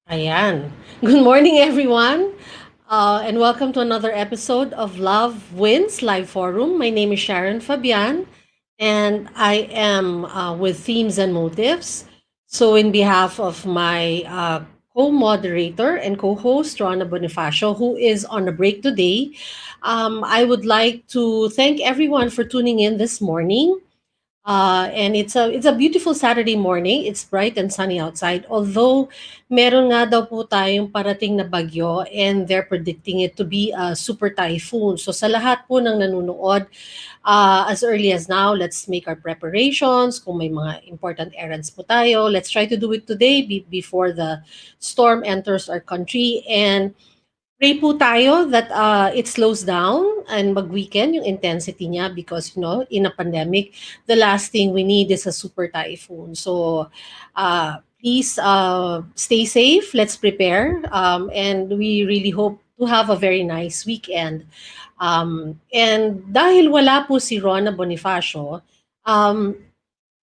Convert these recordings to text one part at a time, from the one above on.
Ayan. Good morning, everyone, and welcome to another episode of Love Wins Live Forum. My name is Sharon Fabian, and I am with Themes and Motives. So, in behalf of my co-moderator and co-host Rona Bonifacio, who is on a break today, I would like to thank everyone for tuning in this morning. And it's a beautiful Saturday morning. It's bright and sunny outside. Although meron nga daw po tayong parating na bagyo and they're predicting it to be a super typhoon. So sa lahat po ng nanonood, as early as now, let's make our preparations. Kung may mga important errands po tayo, let's try to do it today before the storm enters our country. And pray po tayo that it slows down and mag-weaken yung intensity niya because, in a pandemic, the last thing we need is a super typhoon. So, please stay safe. Let's prepare. And we really hope to have a very nice weekend. And dahil wala po si Rona Bonifacio, um,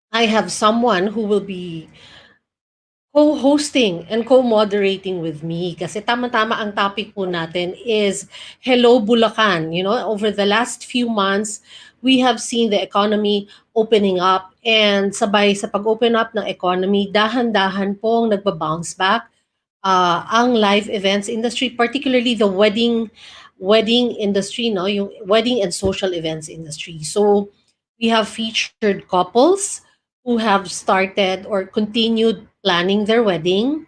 I have someone who will be co-hosting and co-moderating with me kasi tama-tama ang topic po natin is Hello Bulacan. Over the last few months, we have seen the economy opening up and sabay sa pag-open up ng economy, dahan-dahan pong nagba-bounce back ang live events industry, particularly the wedding industry, no, yung wedding and social events industry. So we have featured couples who have started or continued planning their wedding.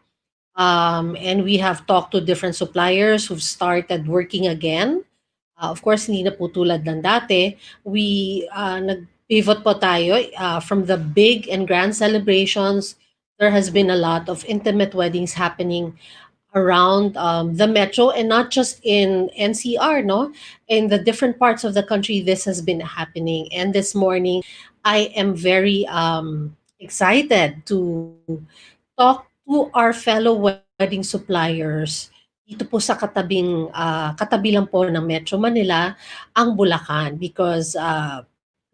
And we have talked to different suppliers who've started working again. Of course, hindi na po tulad ng dati. Nag-pivot po tayo from the big and grand celebrations. There has been a lot of intimate weddings happening around the metro and not just in NCR, no? In the different parts of the country, this has been happening. And this morning, I am very excited to talk to our fellow wedding suppliers dito po sa katabi lang po ng Metro Manila, ang Bulacan, because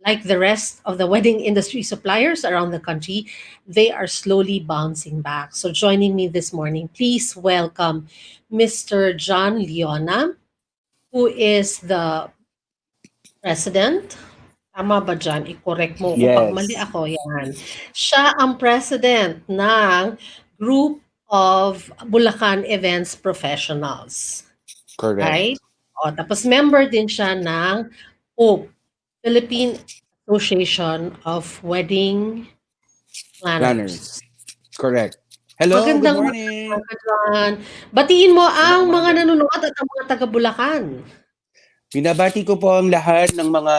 like the rest of the wedding industry suppliers around the country, they are slowly bouncing back. So joining me this morning, please welcome Mr. John Leona, who is the president. Tama ba John? I-correct mo ko pag mali Yes, ako. Yan. Siya ang president ng Group of Bulacan Events Professionals. Right? correct. Tapos member din siya ng OPE, Philippine Association of Wedding Planners. Planners. Correct. Hello, good Magandang morning. umaga, John. Batiin mo Magandang ang mga umaga. nanonood at ang mga taga Bulacan. Binabati ko po ang lahat ng mga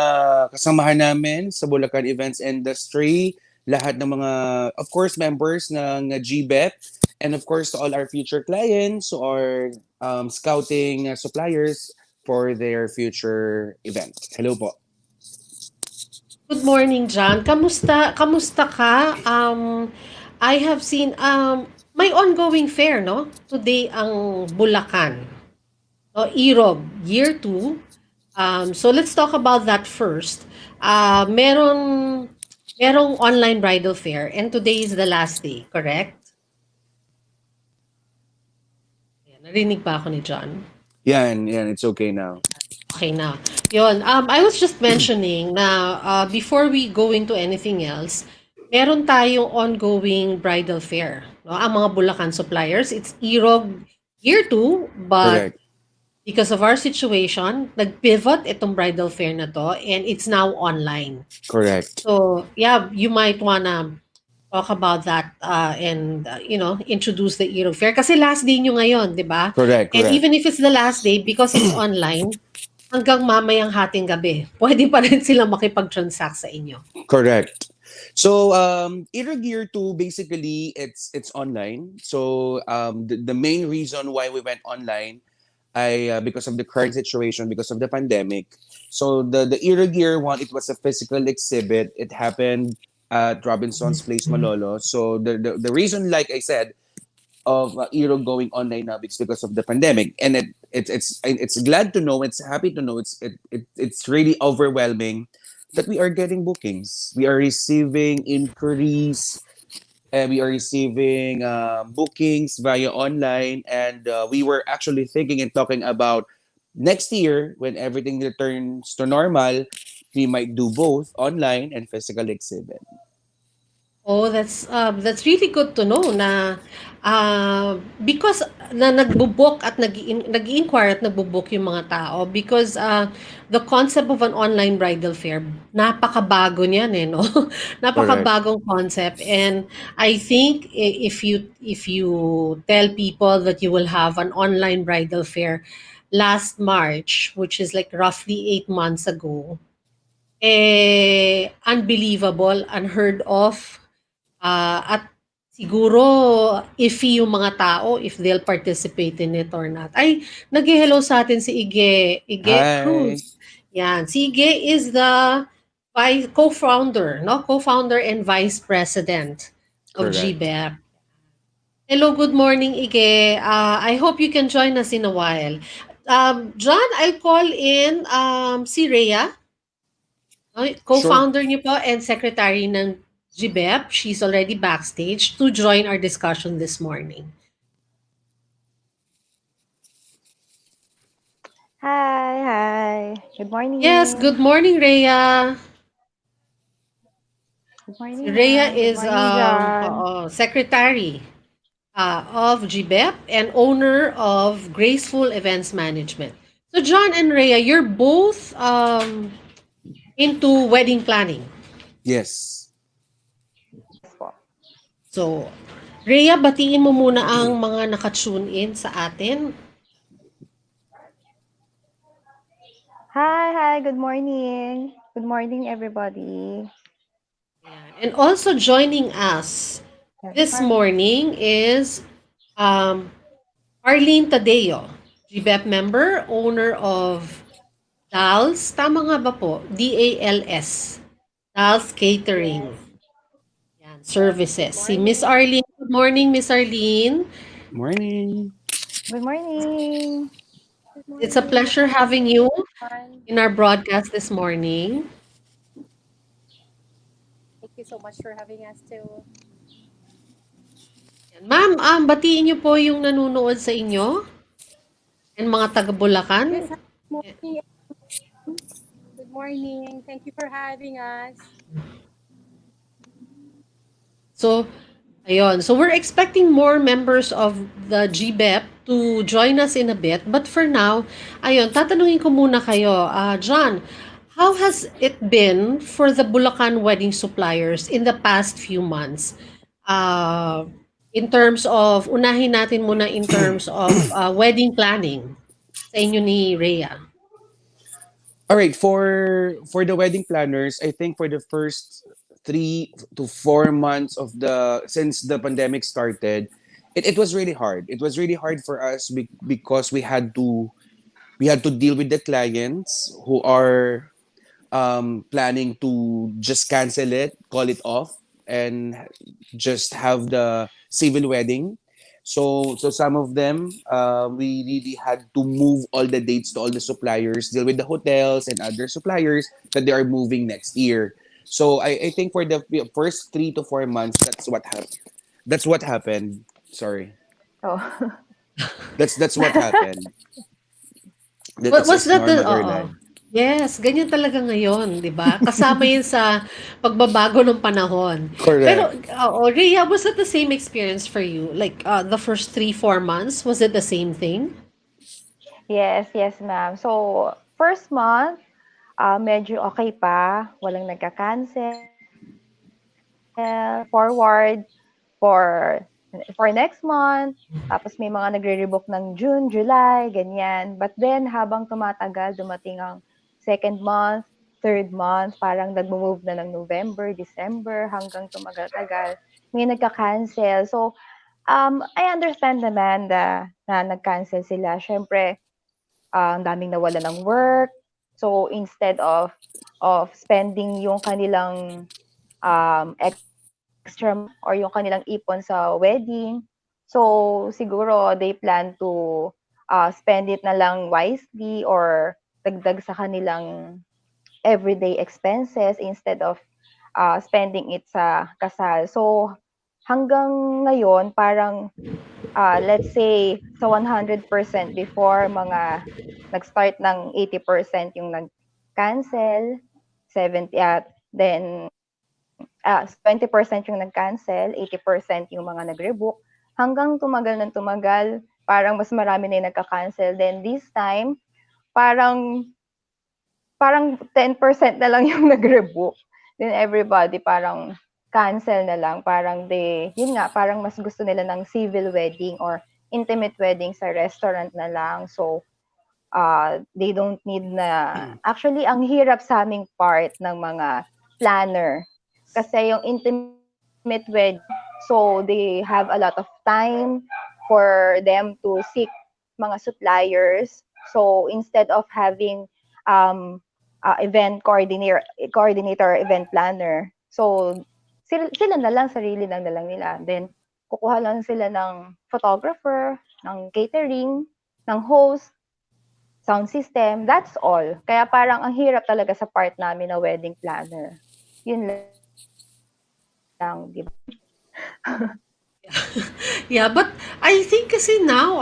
kasamahan namin sa Bulacan Events Industry, lahat ng mga, of course, members ng GBET, and of course, to all our future clients who are scouting suppliers for their future event. Hello po. Good morning, John. Kamusta ka? I have seen may ongoing fair, no? Today ang Bulacan. No, Irog, year 2. So let's talk about that first. Merong online bridal fair and today is the last day, correct? Ayan, narinig ba ako ni John? Yan, it's okay now. Okay na. Yun. I was just mentioning na before we go into anything else, meron tayong ongoing bridal fair. No? Ang mga Bulacan suppliers, it's Irog Year 2, but Correct. because of our situation, nag-pivot itong bridal fair na to and it's now online. Correct. So, yeah, you might wanna talk about that and, introduce the Irog Fair. Kasi last day nyo ngayon, di ba? Correct. And Correct. even if it's the last day, because it's online, hanggang mamayang hating gabi, pwede pa rin silang makipag-transact sa inyo. Correct. So Era Gear 2 basically it's online. So the main reason why we went online I because of the current situation because of the pandemic. So the Era Gear 1 it was a physical exhibit. It happened at Robinson's Place Malolo. So the reason like I said of Eero going online now is because of the pandemic, and it's glad to know, it's happy to know, it's really overwhelming that we are getting bookings, we are receiving inquiries, and we are receiving bookings via online. And we were actually thinking and talking about next year when everything returns to normal, we might do both online and physical exhibit. Oh, that's really good to know na because na nagbo-book at nag-i-inquire at nagbo-book yung mga tao because the concept of an online bridal fair, napakabago niyan eh, no? Correct. Napakabagong concept, and I think if you tell people that you will have an online bridal fair last March, which is like roughly 8 months ago, unbelievable, unheard of. At siguro iffy yung mga tao if they'll participate in it or not. Ay, nag-hello sa atin si Ige Hi. Cruz. Yan, si Ige is the co-founder, no? Co-founder and vice president of Correct. GBEP. Hello, good morning, Ige. I hope you can join us in a while. John, I'll call in si Rhea. Sure. Co-founder niyo po and secretary ng GBEP. She's already backstage to join our discussion this morning. Hi, hi. Good Yes, morning. good morning, Rhea. Good Si morning, Rhea ma'am. Good is morning, John. secretary of GBEP and owner of Graceful Events Management. So John and Rhea, you're both into wedding planning. Yes. Yes po. So, Rhea, batiin mo muna ang mga naka-tune in sa atin. Hi, hi. Good morning. Good morning, everybody. Ayan. And also joining us Yes, this ma'am. morning is um, Arlene Tadeo, GBEP member, owner of DALS. Tama nga ba po? DALS. DALS Catering. Yes. Yan, Good services. Si Miss morning. Arlene. Good morning, Miss Arlene. Morning. Good morning. Good It's a morning. Good pleasure having morning, you everyone. in our broadcast this morning. Thank you so much for having us too. Yan. Ma'am, batiin niyo po yung nanonood sa inyo and mga taga Bulacan. Yes, hi, good morning. Good morning. Thank you for having us. So, ayun. So, we're expecting more members of the GBEP to join us in a bit. But for now, ayun, tatanungin ko muna kayo. John, how has it been for the Bulacan wedding suppliers in the past few months? Uh, in terms of, unahin natin muna in terms of wedding planning sa inyo ni Rhea. All right, for the wedding planners, I think for the first 3 to 4 months of the since the pandemic started, it was really hard. It was really hard for us because we had to deal with the clients who are planning to just cancel it, call it off, and just have the civil wedding. So some of them, we really had to move all the dates to all the suppliers, deal with the hotels and other suppliers that they are moving next year. So I think for the first 3 to 4 months, That's what happened. Sorry, Oh. that's what happened. That What was it's that normal or oo. live. Yes, ganyan talaga ngayon, 'di ba? Kasama 'yun sa pagbabago ng panahon. Pero Correct. oo, Rhea, was that the same experience for you? Like, the first 3, 4 months, was it the same thing? Yes, yes, ma'am. So, first month, medyo okay pa. Walang nagka-cancel. Forward for next month. Tapos may mga nagre-rebook ng June, July, ganyan. But then, habang tumatagal, dumating ang second month, third month, parang nagmo-move na ng November, December, hanggang tumagal-tagal. May nagka-cancel. So, I understand naman na nag-cancel sila. Siyempre, ang daming nawala ng work. So, instead of spending yung kanilang extra money or yung kanilang ipon sa wedding. So, siguro they plan to spend it na lang wisely or dagdag sa kanilang everyday expenses instead of spending it sa kasal. So, hanggang ngayon parang, let's say sa 100% before mga nag-start ng 80% yung nag-cancel, 70 then 20% yung nag-cancel, 80% yung mga nag-rebook, hanggang tumagal ng tumagal, parang mas marami na yung nagka-cancel. Then this time, parang parang 10% na lang yung nag-rebook. Then everybody parang cancel na lang. Parang yun nga, parang mas gusto nila ng civil wedding or intimate wedding sa restaurant na lang. So, they don't need na, actually, ang hirap sa aming part ng mga planner. Kasi yung intimate wedding, so they have a lot of time for them to seek mga suppliers. So instead of having event coordinator, event planner, so sila na lang, sarili lang na lang nila. Then kukuha lang sila ng photographer, ng catering, ng host, sound system, that's all. Kaya parang ang hirap talaga sa part namin na wedding planner. Yun lang, di ba? Yeah, but I think kasi now,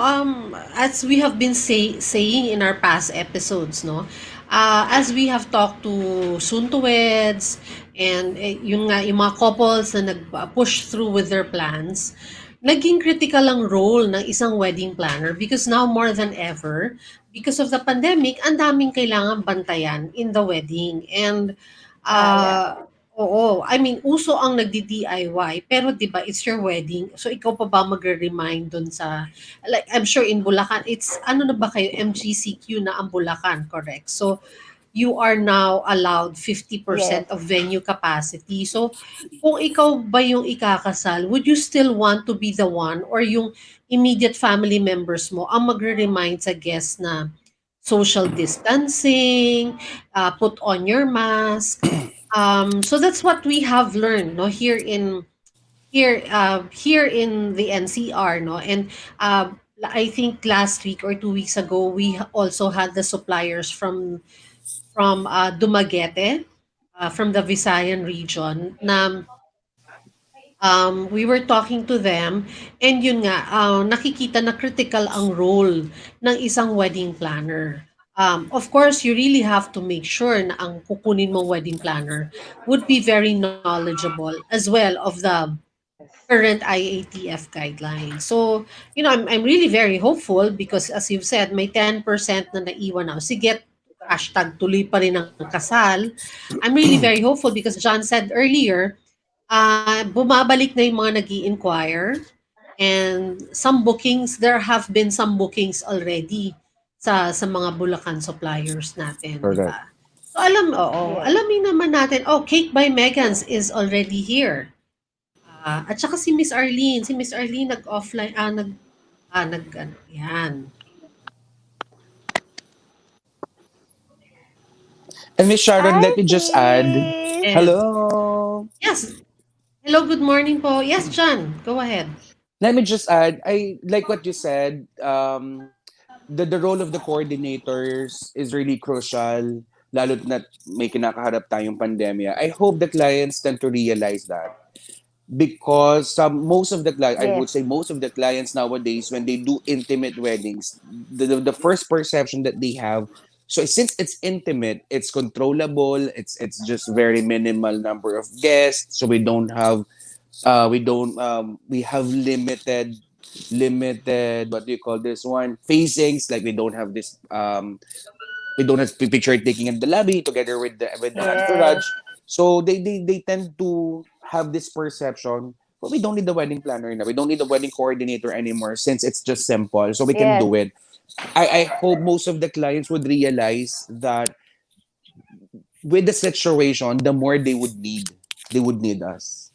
as we have been saying in our past episodes, no, as we have talked to soon to weds and yung nga, yung mga couples na nag-push through with their plans, naging critical ang role ng isang wedding planner because now more than ever, because of the pandemic, ang daming kailangan bantayan in the wedding. And Yeah. oo, I mean, uso ang nagdi-DIY, pero 'di ba, it's your wedding. So ikaw pa ba magre-remind dun sa, like I'm sure in Bulacan, it's ano na ba kayo, MGCQ na ang Bulacan, correct? So you are now allowed 50% Yes. of venue capacity. So kung ikaw ba yung ikakasal, would you still want to be the one or yung immediate family members mo ang magre-remind sa guests na social distancing, put on your mask. So that's what we have learned, no, here in the NCR, no, and I think last week or 2 weeks ago we also had the suppliers from Dumaguete, from the Visayan region na we were talking to them, and yun nga, nakikita na critical ang role ng isang wedding planner. Of course, you really have to make sure na ang kukunin mong wedding planner would be very knowledgeable as well of the Yes. current IATF guidelines. So, I'm really very hopeful because as you've said, may 10% na naiwan now. Sige, hashtag tuloy pa rin ang kasal. I'm really very hopeful because John said earlier, bumabalik na yung mga nag-i-inquire and some bookings, there have been some bookings already sa mga Bulacan suppliers natin, di Correct. ba? So Yes. alamin naman natin, Cake by Megans is already here. At saka si Miss Arlene nag-offline, ano, yan. And Miss Sharon, Hi, let me just add. sis! Yes. Hello. Yes. Hello, good morning po. Yes, John, go ahead. Let me just add. I like what you said. The role of the coordinators is really crucial. Lalo na may kinakaharap tayong pandemya. I hope the clients tend to realize that because most of the clients, I would Yes. say most of the clients nowadays, when they do intimate weddings, the first perception that they have, so since it's intimate, it's controllable, it's just very minimal number of guests, so we have limited, what do you call this one, facings, like we don't have picture taking in the lobby together with the entourage. Yes. So they tend to have this perception, well, we don't need the wedding planner now. We don't need the wedding coordinator anymore since it's just simple. So we can Yes. do it. I hope most of the clients would realize that with the situation, the more they would need us.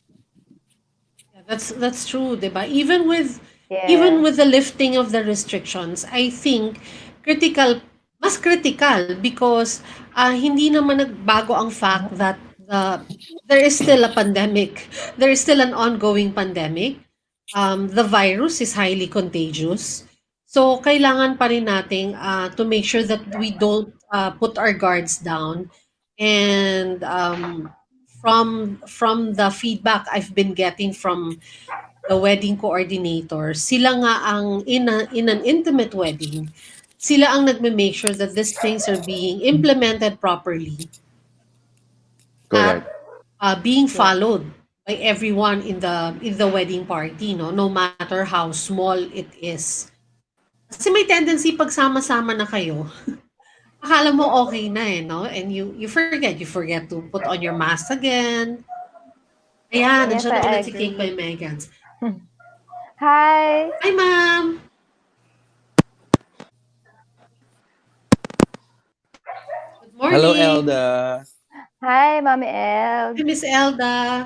Yeah, that's true, 'di ba? Even with Yes. the lifting of the restrictions, I think critical mas critical because hindi naman nagbago ang fact that there is still a pandemic. There is still an ongoing pandemic. The virus is highly contagious. So kailangan pa rin nating to make sure that we don't put our guards down. And from the feedback I've been getting the wedding coordinator, sila nga ang in an intimate wedding, sila ang nagme-make sure that these things are being implemented properly at Correct. being Yes. followed by everyone in the wedding party, no matter how small it is. Kasi may tendency pag sama-sama na kayo, akala mo okay na no, and you forget to put on your mask again. Ayan, Yes, nandiyan na I ulit si Cake by agree. Megans. Hi. Hi, ma'am! Good Hello, morning! Elda. Hi, Mami El. Hi, Miss Elda.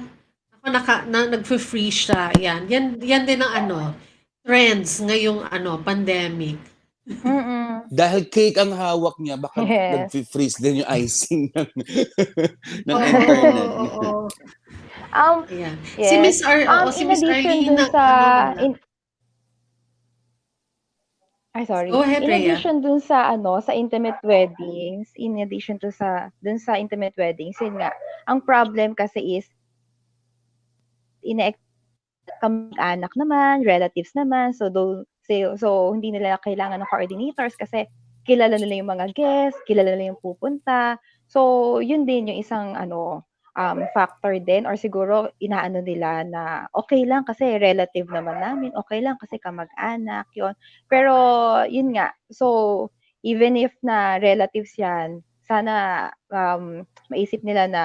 Ako nagfe-freeze siya. Yan din ang trends ngayong pandemic. Mm-mm. Dahil cake ang hawak niya, baka Yes. nag-freeze din yung icing ng, ng Oo, internet. oo. Um, Ayan. yes. Si In Miss addition Arlene dun nag sa wala. in ay sorry. Go ahead, In Rhea. addition dun sa sa intimate weddings, in addition to sa dun sa intimate weddings, yun nga, ang problem kasi is kamag-anak naman, relatives naman. So hindi nila kailangan ng coordinators kasi kilala nila yung mga guests, kilala nila yung pupunta. So yun din yung isang factor din or siguro inaano nila na okay lang kasi relative naman namin, okay lang kasi kamag-anak, yun. Pero yun nga, so even if na relatives yan, sana maisip nila na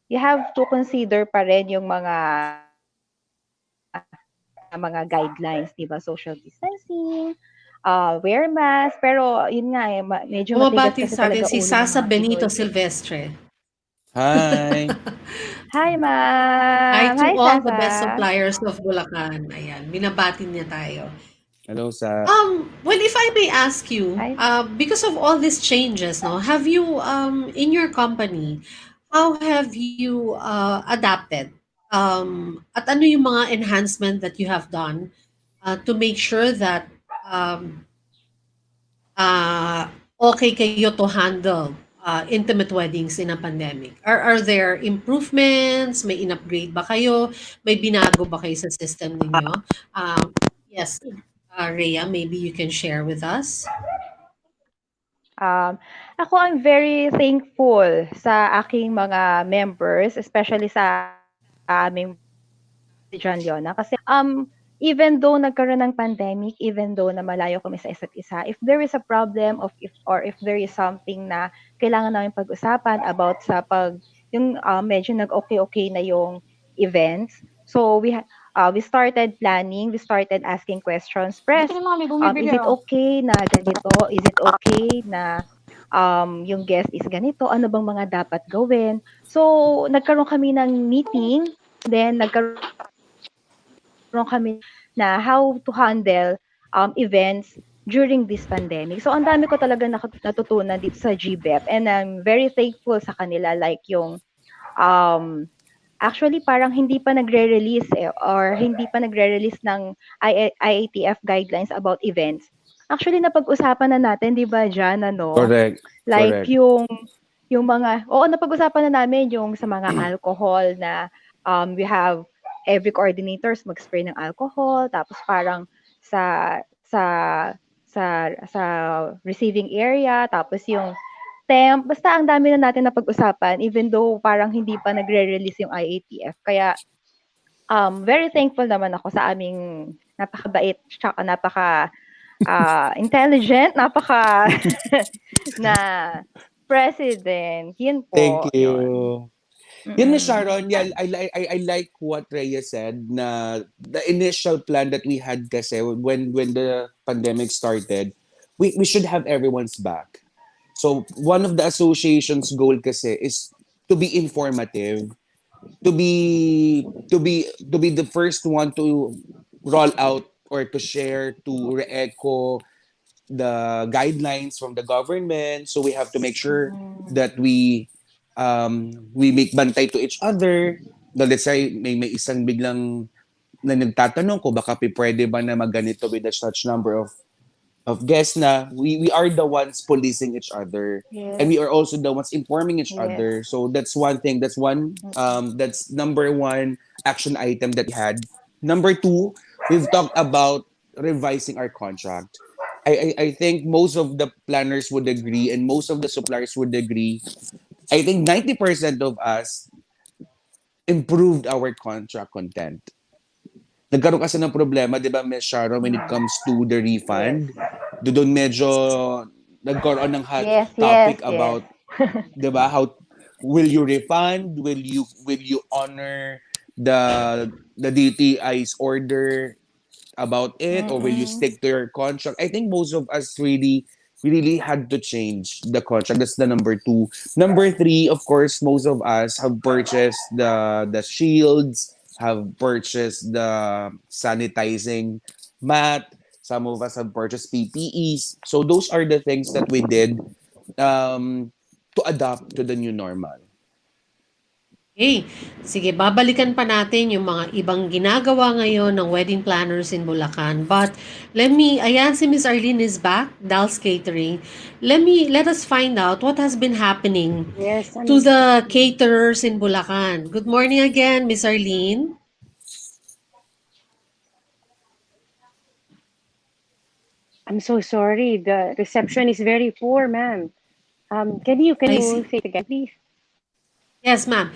you have to consider pa rin yung mga guidelines, 'di ba? Social distancing, wear mask, pero yun nga eh, medyo matigas Bumabati kasi sa atin talaga si ulo ng Sasa mga Benito Pinoy. Silvestre. Hi. Hi, Hi ma'am. to Hi, all the best Sasa. suppliers of Bulacan. Ayan, binabati niya tayo. Hello sa... Well, if I may ask you, Hi. because of all these changes, no, have you, in your company, how have you adapted? At ano yung mga enhancement that you have done to make sure that um, okay kayo to handle intimate weddings in a pandemic? Are there improvements? May in-upgrade ba kayo? May binago ba kayo sa system ninyo? Yes, Rhea, maybe you can share with us. Um, Ako I'm very thankful sa aking mga members, especially sa aming si John Leona kasi even though nagkaroon ng pandemic, even though na malayo kami sa isa't isa, if there is a problem of if there is something na kailangan namin pag-usapan about sa yung medyo nag-okay-okay na yung events. So we started planning, we started asking questions. Press, Dito na mami, is bumibili it oh. okay na ganito? Is it okay na yung guest is ganito? Ano bang mga dapat gawin? So, nagkaroon kami ng meeting, then nagkaroon kami na how to handle events during this pandemic. So, ang dami ko talaga natutunan dito sa GBEP and I'm very thankful sa kanila like yung um, actually parang hindi pa nagre-release or hindi pa nagre-release ng IATF guidelines about events. Actually napag-usapan na natin 'di ba diyan ano? Correct. Like Correct. yung mga napag-usapan na namin yung sa mga alcohol na we have every coordinators mag-spray ng alcohol tapos parang sa sa sa receiving area tapos yung temp basta ang dami na natin napag-usapan even though parang hindi pa nagre-release yung IATF kaya very thankful naman ako sa aming napakabait tsaka intelligent napaka na president. Yun Thank po, yun. you. Yun na Mm. Sharon, yeah, I like what Rhea said na the initial plan that we had kasi when the pandemic started, we should have everyone's back. So one of the association's goal kasi is to be informative, to be the first one to roll out or to share, to re-echo the guidelines from the government. So we have to make sure Mm. that we make bantay to each other. Na let's say may isang biglang na nagtatanong ko baka pwede ba na magganito with a such number of guests na we are the ones policing each other and Yes. we are also the ones informing each Yes. other. So that's one thing. That's Mm. that's number one action item that we had. Number two, we've talked about revising our contract. I think most of the planners would agree and most of the suppliers would agree. I think 90% of us improved our contract content. Nagkaroon kasi ng problema, di ba, Ms. Sharon, when it comes to the Yes. refund, doon medyo nagkaroon ng hot Yes, yes, topic yes. about, di ba, how will you refund? Will you honor the DTI's order about it, or will you Mm-mm. stick to your contract? I think most of us really had to change the contract. That's the number two. Number three, of course, most of us have purchased the shields, have purchased the sanitizing mat. Some of us have purchased PPEs. So those are the things that we did to adapt to the new normal. Okay. Sige, babalikan pa natin yung mga ibang ginagawa ngayon ng wedding planners in Bulacan. But ayan si Miss Arlene is back, Dal's Catering. Let us find out what has been happening Yes, to the caterers in Bulacan. Good morning again, Miss Arlene. I'm so sorry. The reception is very poor, ma'am. Can I you see. say it again, please? Yes, ma'am.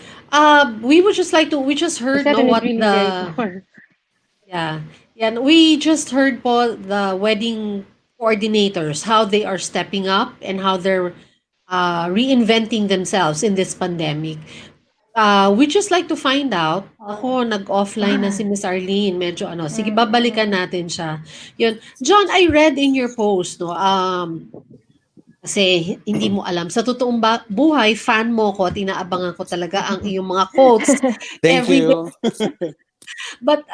We just heard no Reception is what really very the poor. Yeah. Yeah, and we just heard po the wedding coordinators, how they are stepping up and how they're reinventing themselves in this pandemic. We just like to find out, ako, nag-offline na si Miss Arlene, medyo ano, sige, babalikan Mm-mm. natin siya. Yun. John, I read in your post, no, kasi hindi mo alam. Sa totoong buhay, fan mo ko at inaabangan ko talaga ang iyong mga quotes Thank every day. you. But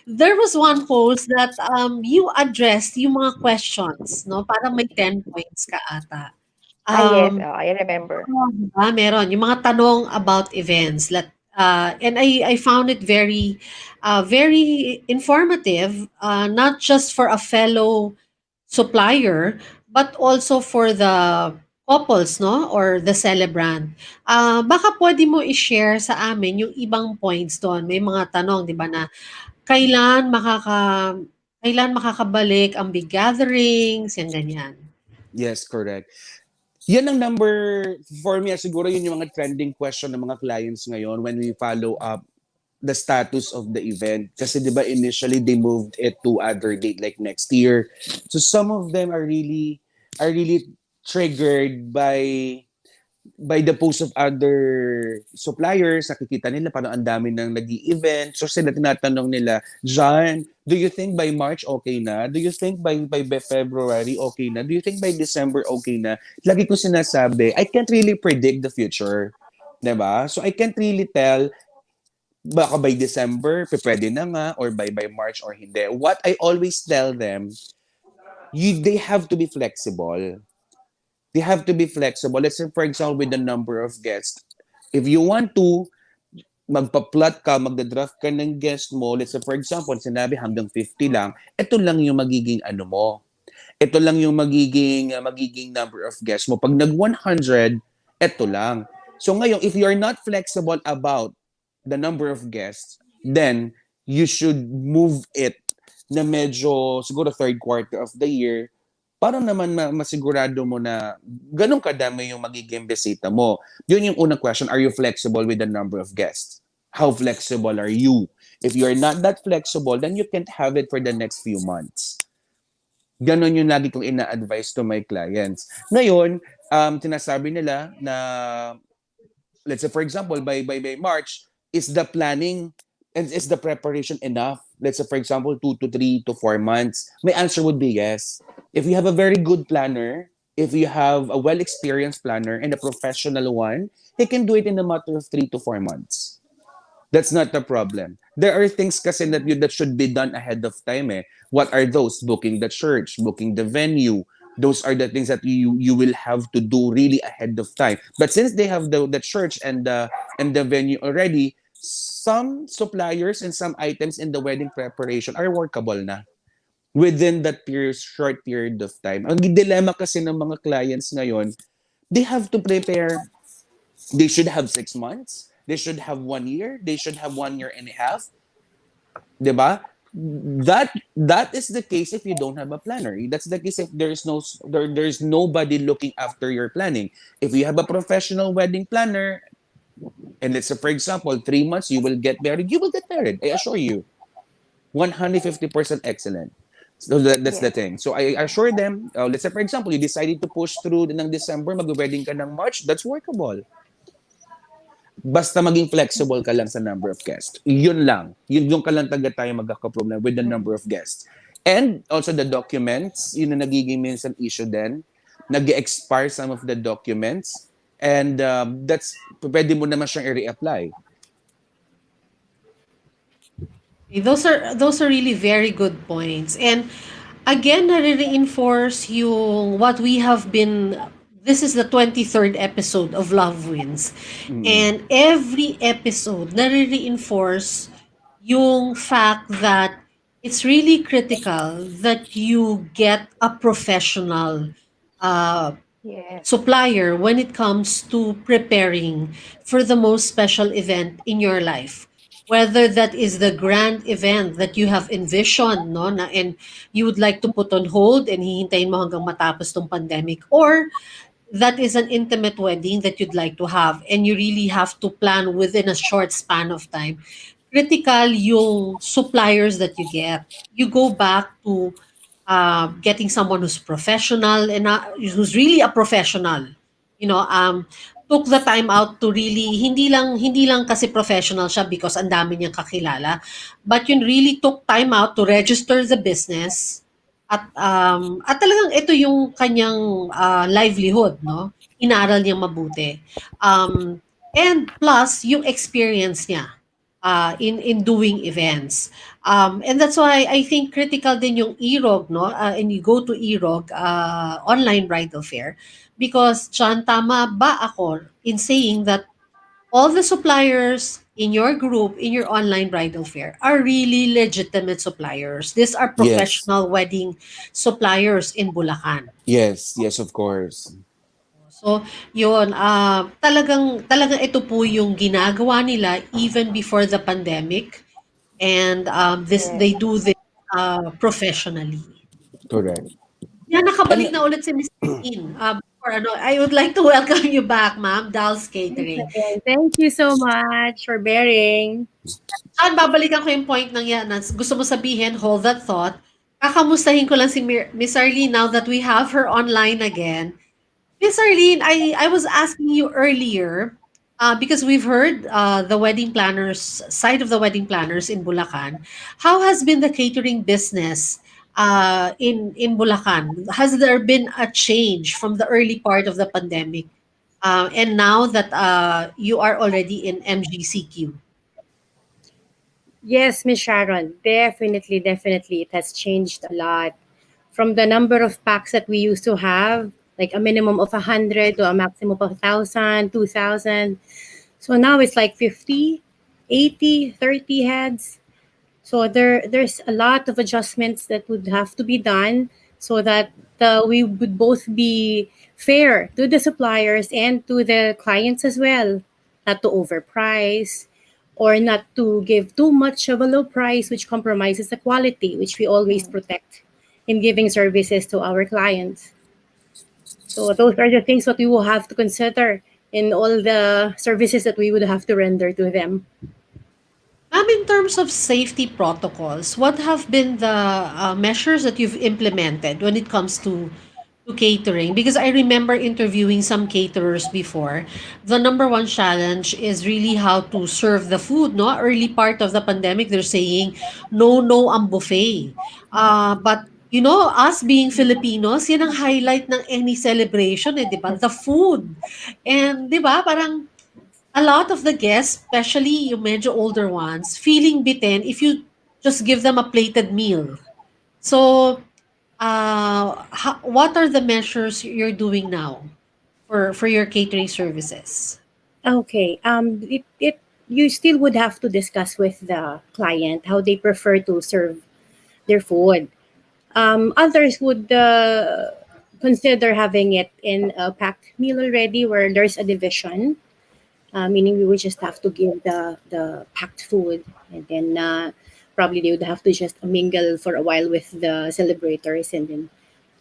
there was one post that you addressed yung mga questions, no? Parang may 10 points ka ata. Ah, yes. Um, Oh, I remember. meron. Yung mga tanong about events. And I found it very informative, not just for a fellow supplier, but also for the couples, no? Or the celebrant. Baka pwede mo i-share sa amin yung ibang points doon. May mga tanong, di ba, na kailan kailan makakabalik ang big gatherings, yan ganyan. Yes, correct. Yan ang number, for me, siguro yun yung mga trending question ng mga clients ngayon when we follow up the status of the event. Kasi di ba initially they moved it to other date like next year. So some of them are really triggered by the post of other suppliers. Nakikita nila parang ang dami nang nag-i-event. So sila tinatanong nila, John, do you think by March okay na? Do you think by February okay na? Do you think by December okay na? Lagi ko sinasabi, I can't really predict the future. 'Di ba? So I can't really tell baka by December pwede na nga or by March or hindi. What I always tell them, they have to be flexible. They have to be flexible. Let's say, for example, with the number of guests. If you want to, magpa-plot ka, magda-draft ka ng guest mo, let's say, for example, sinabi hanggang 50 lang, ito lang yung magiging ano mo. Ito lang yung magiging number of guests mo. Pag nag-100, ito lang. So ngayon, if you're not flexible about the number of guests, then you should move it na medyo siguro third quarter of the year para naman masigurado mo na ganun kadami yung magiging bisita mo. Yun yung unang question, are you flexible with the number of guests? How flexible are you? If you're not that flexible, then you can't have it for the next few months. Ganon yung lagi kong ina-advise to my clients. Ngayon, tinasabi nila na let's say for example by March, is the planning and is the preparation enough? Let's say for example 2 to 3 to 4 months. My answer would be yes. If you have a very good planner, if you have a well-experienced planner and a professional one, he can do it in a matter of 3 to 4 months. That's not the problem. There are things kasi that should be done ahead of time. Eh. What are those? Booking the church, booking the venue. Those are the things that you will have to do really ahead of time. But since they have the church and the venue already, some suppliers and some items in the wedding preparation are workable na within that short period of time. Ang dilemma kasi ng mga clients ngayon, they have to prepare. They should have 6 months. They should have 1 year. They should have 1 year and a half. 'Di ba? That is the case if you don't have a planner. That's the case if there's nobody looking after your planning. If you have a professional wedding planner, and let's say for example 3 months you will get married. I assure you, 150% excellent. So that's the Yes. thing. So I assure them, let's say for example, you decided to push through ng December, mag-wedding ka ng March, that's workable. Basta maging flexible ka lang sa number of guests. Yun lang. Yung ka lang taga tayo magkakaproblem with the number of guests. And also the documents, yun na nagiging minsan issue din. Nag-expire some of the documents. And that's, pwede mo naman siyang i-reapply. Those are really very good points. And again, nare-reinforce yung what we have been, this is the 23rd episode of Love Wins. Mm. And every episode nare-reinforce yung fact that it's really critical that you get a professional uh, Yes. supplier when it comes to preparing for the most special event in your life. Whether that is the grand event that you have envisioned, no, na, and you would like to put on hold and hihintayin mo hanggang matapos tong pandemic, or that is an intimate wedding that you'd like to have and you really have to plan within a short span of time. Critical yung suppliers that you get. You go back to getting someone who's professional and who's really a professional. You know, took the time out to really hindi lang kasi professional siya because ang dami niyang kakilala, but yun really took time out to register the business at talagang ito yung kanyang livelihood, no? Inaral niyang mabuti. And plus yung experience niya in doing events. And that's why I think critical din yung EROG, no? And you go to EROG, online bridal fair, because John, tama ba ako in saying that all the suppliers in your group, in your online bridal fair, are really legitimate suppliers. These are Yes. professional wedding suppliers in Bulacan. Yes. Yes, of course. So, yun, talagang ito po yung ginagawa nila even before the pandemic. And they Yes. do this professionally. Correct. Yan, nakabalik And na ulit si Miss Dean. Before, I would like to welcome you back, Ma'am, Dal's Catering. Again, thank you so much for bearing. Saan babalikan ko yung point ng yan na gusto mo sabihin, hold that thought. Kakamustahin ko lang si Miss Arlene now that we have her online again. Miss Arlene, I was asking you earlier, because we've heard the wedding planners, side of the wedding planners in Bulacan. How has been the catering business in Bulacan? Has there been a change from the early part of the pandemic, and now that you are already in MGCQ? Yes, Miss Sharon, definitely, definitely, it has changed a lot. From the number of packs that we used to have, like a minimum of 100 to a maximum of 1,000, 2,000. So now it's like 50, 80, 30 heads. So there's a lot of adjustments that would have to be done so that we would both be fair to the suppliers and to the clients as well, not to overprice or not to give too much of a low price which compromises the quality, which we always Mm. protect in giving services to our clients. So those are the things that we will have to consider in all the services that we would have to render to them. Ma'am, in terms of safety protocols, what have been the measures that you've implemented when it comes to catering? Because I remember interviewing some caterers before. The number one challenge is really how to serve the food. No, early part of the pandemic, they're saying no ang buffet. But you know, us being Filipinos, yan ang highlight ng any celebration, eh, di ba? The food. And di ba, parang a lot of the guests, especially yung medyo older ones, feeling bitten if you just give them a plated meal. So, what are the measures you're doing now for your catering services? Okay. It you still would have to discuss with the client how they prefer to serve their food. Others would consider having it in a packed meal already, where there's a division, meaning we would just have to give the packed food, and then Probably they would have to just mingle for a while with the celebrators and then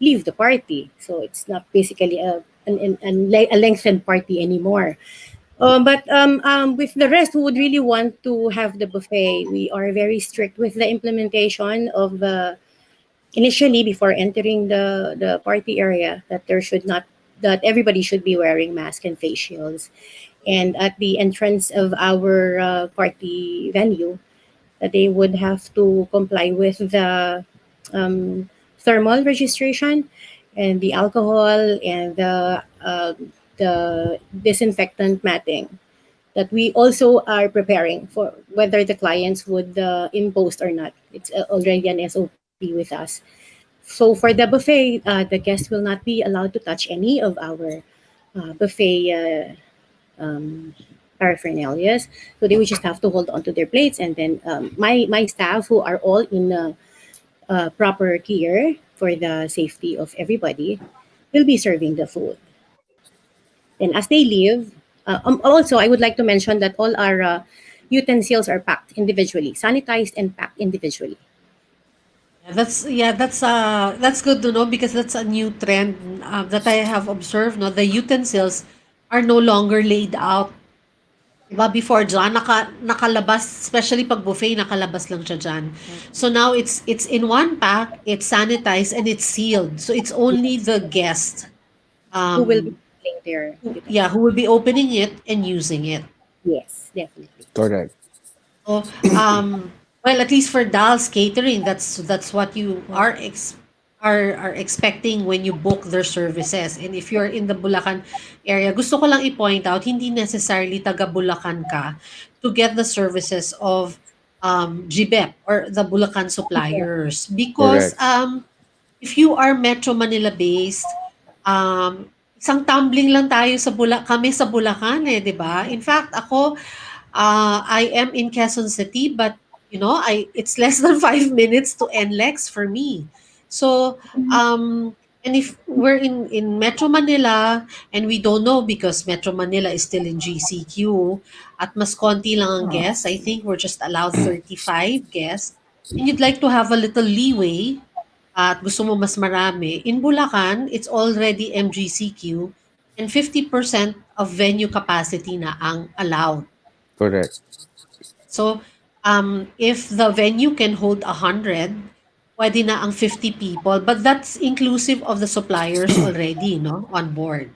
leave the party. So it's not basically a lengthened party anymore. But with the rest who would really want to have the buffet, we are very strict with the implementation of the initially before entering the party area that there should not that everybody should be wearing masks and face shields, and at the entrance of our party venue that they would have to comply with the um, thermal registration and the alcohol and the disinfectant matting that we also are preparing for whether the clients would impose or not. It's already an SOP with us. So for the buffet, the guests will not be allowed to touch any of our buffet paraphernalias. So they would just have to hold on to their plates, and then my staff who are all in proper gear for the safety of everybody will be serving the food. Then as they leave, also I would like to mention that all our utensils are packed individually, sanitized and packed individually. That's good to know because that's a new trend that I have observed. No, the utensils are no longer laid out. Diba before dyan, nakalabas, especially pag buffet, nakalabas lang siya dyan. So now it's in one pack, it's sanitized, and it's sealed. So it's only the guest, Who will be um, handling their who utensils? will be opening it and using it. Yes, definitely. Correct. So, well, at least for Dal's catering, that's what you are are expecting when you book their services. And if you're in the Bulacan area, gusto ko lang i-point out, hindi necessarily taga Bulacan ka to get the services of GBEP or the Bulacan suppliers because Correct. if you are Metro Manila based, isang tumbling lang tayo kami sa Bulacan eh, 'di ba? In fact, ako I am in Quezon City, but it's less than 5 minutes to NLEX for me. So, and if we're in Metro Manila and we don't know because Metro Manila is still in GCQ at mas konti lang ang guests, I think we're just allowed 35 guests, and you'd like to have a little leeway at gusto mo mas marami, in Bulacan, it's already MGCQ and 50% of venue capacity na ang allowed. Correct. So, if the venue can hold 100, pwede na ang 50 people, but that's inclusive of the suppliers already, no, on board.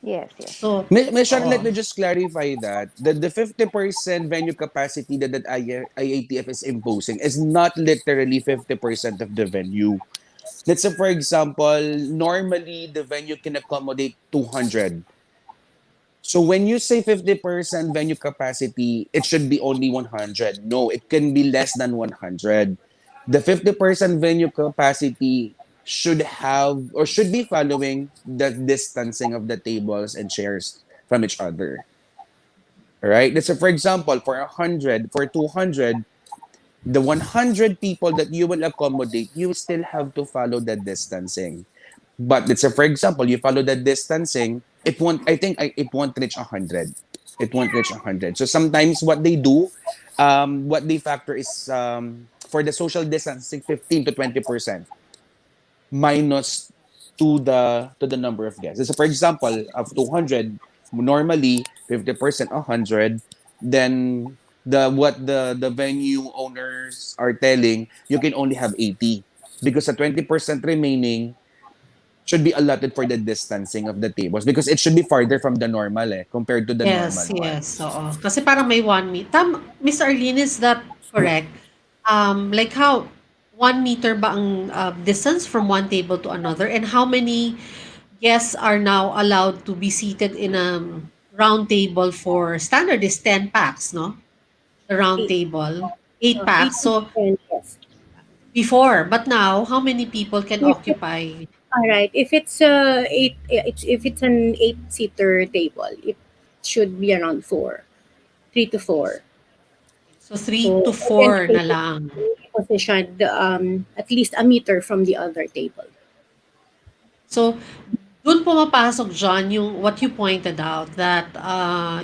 Yes, yes. So, Sharon, let oo. me just clarify that the 50% venue capacity that IATF is imposing is not literally 50% of the venue. Let's say, for example, normally the venue can accommodate 200. So when you say 50% venue capacity, it should be only 100. No, it can be less than 100. The 50% venue capacity should have or should be following the distancing of the tables and chairs from each other. All right? So for example, for 100, for 200, the 100 people that you will accommodate, you still have to follow the distancing. But let's say, for example, you follow the distancing, it won't, I think it won't reach 100. It won't reach 100. So sometimes what they do, what they factor is for the social distancing, 15 to 20% minus to the number of guests. So for example, of 200, normally 50%, 100, then the venue owners are telling you can only have 80 because the 20% remaining should be allotted for the distancing of the tables because it should be farther from the normal compared to the normal Yes, yes, ones. oo. Kasi parang may 1 meter. Miss Arlene, is that correct? Like how 1 meter ba ang distance from one table to another, and how many guests are now allowed to be seated in a round table? For standard is 10 packs, no? The round Eight, table, 8 eight packs. to So 10, yes. before, but now, how many people can If it, occupy? all right, if it's if it's an 8-seater table, it should be around 3 to 4. So 3 So to again, 4 na they lang. should be positioned at least a meter from the other table. So, dun pumapasok John yung what you pointed out that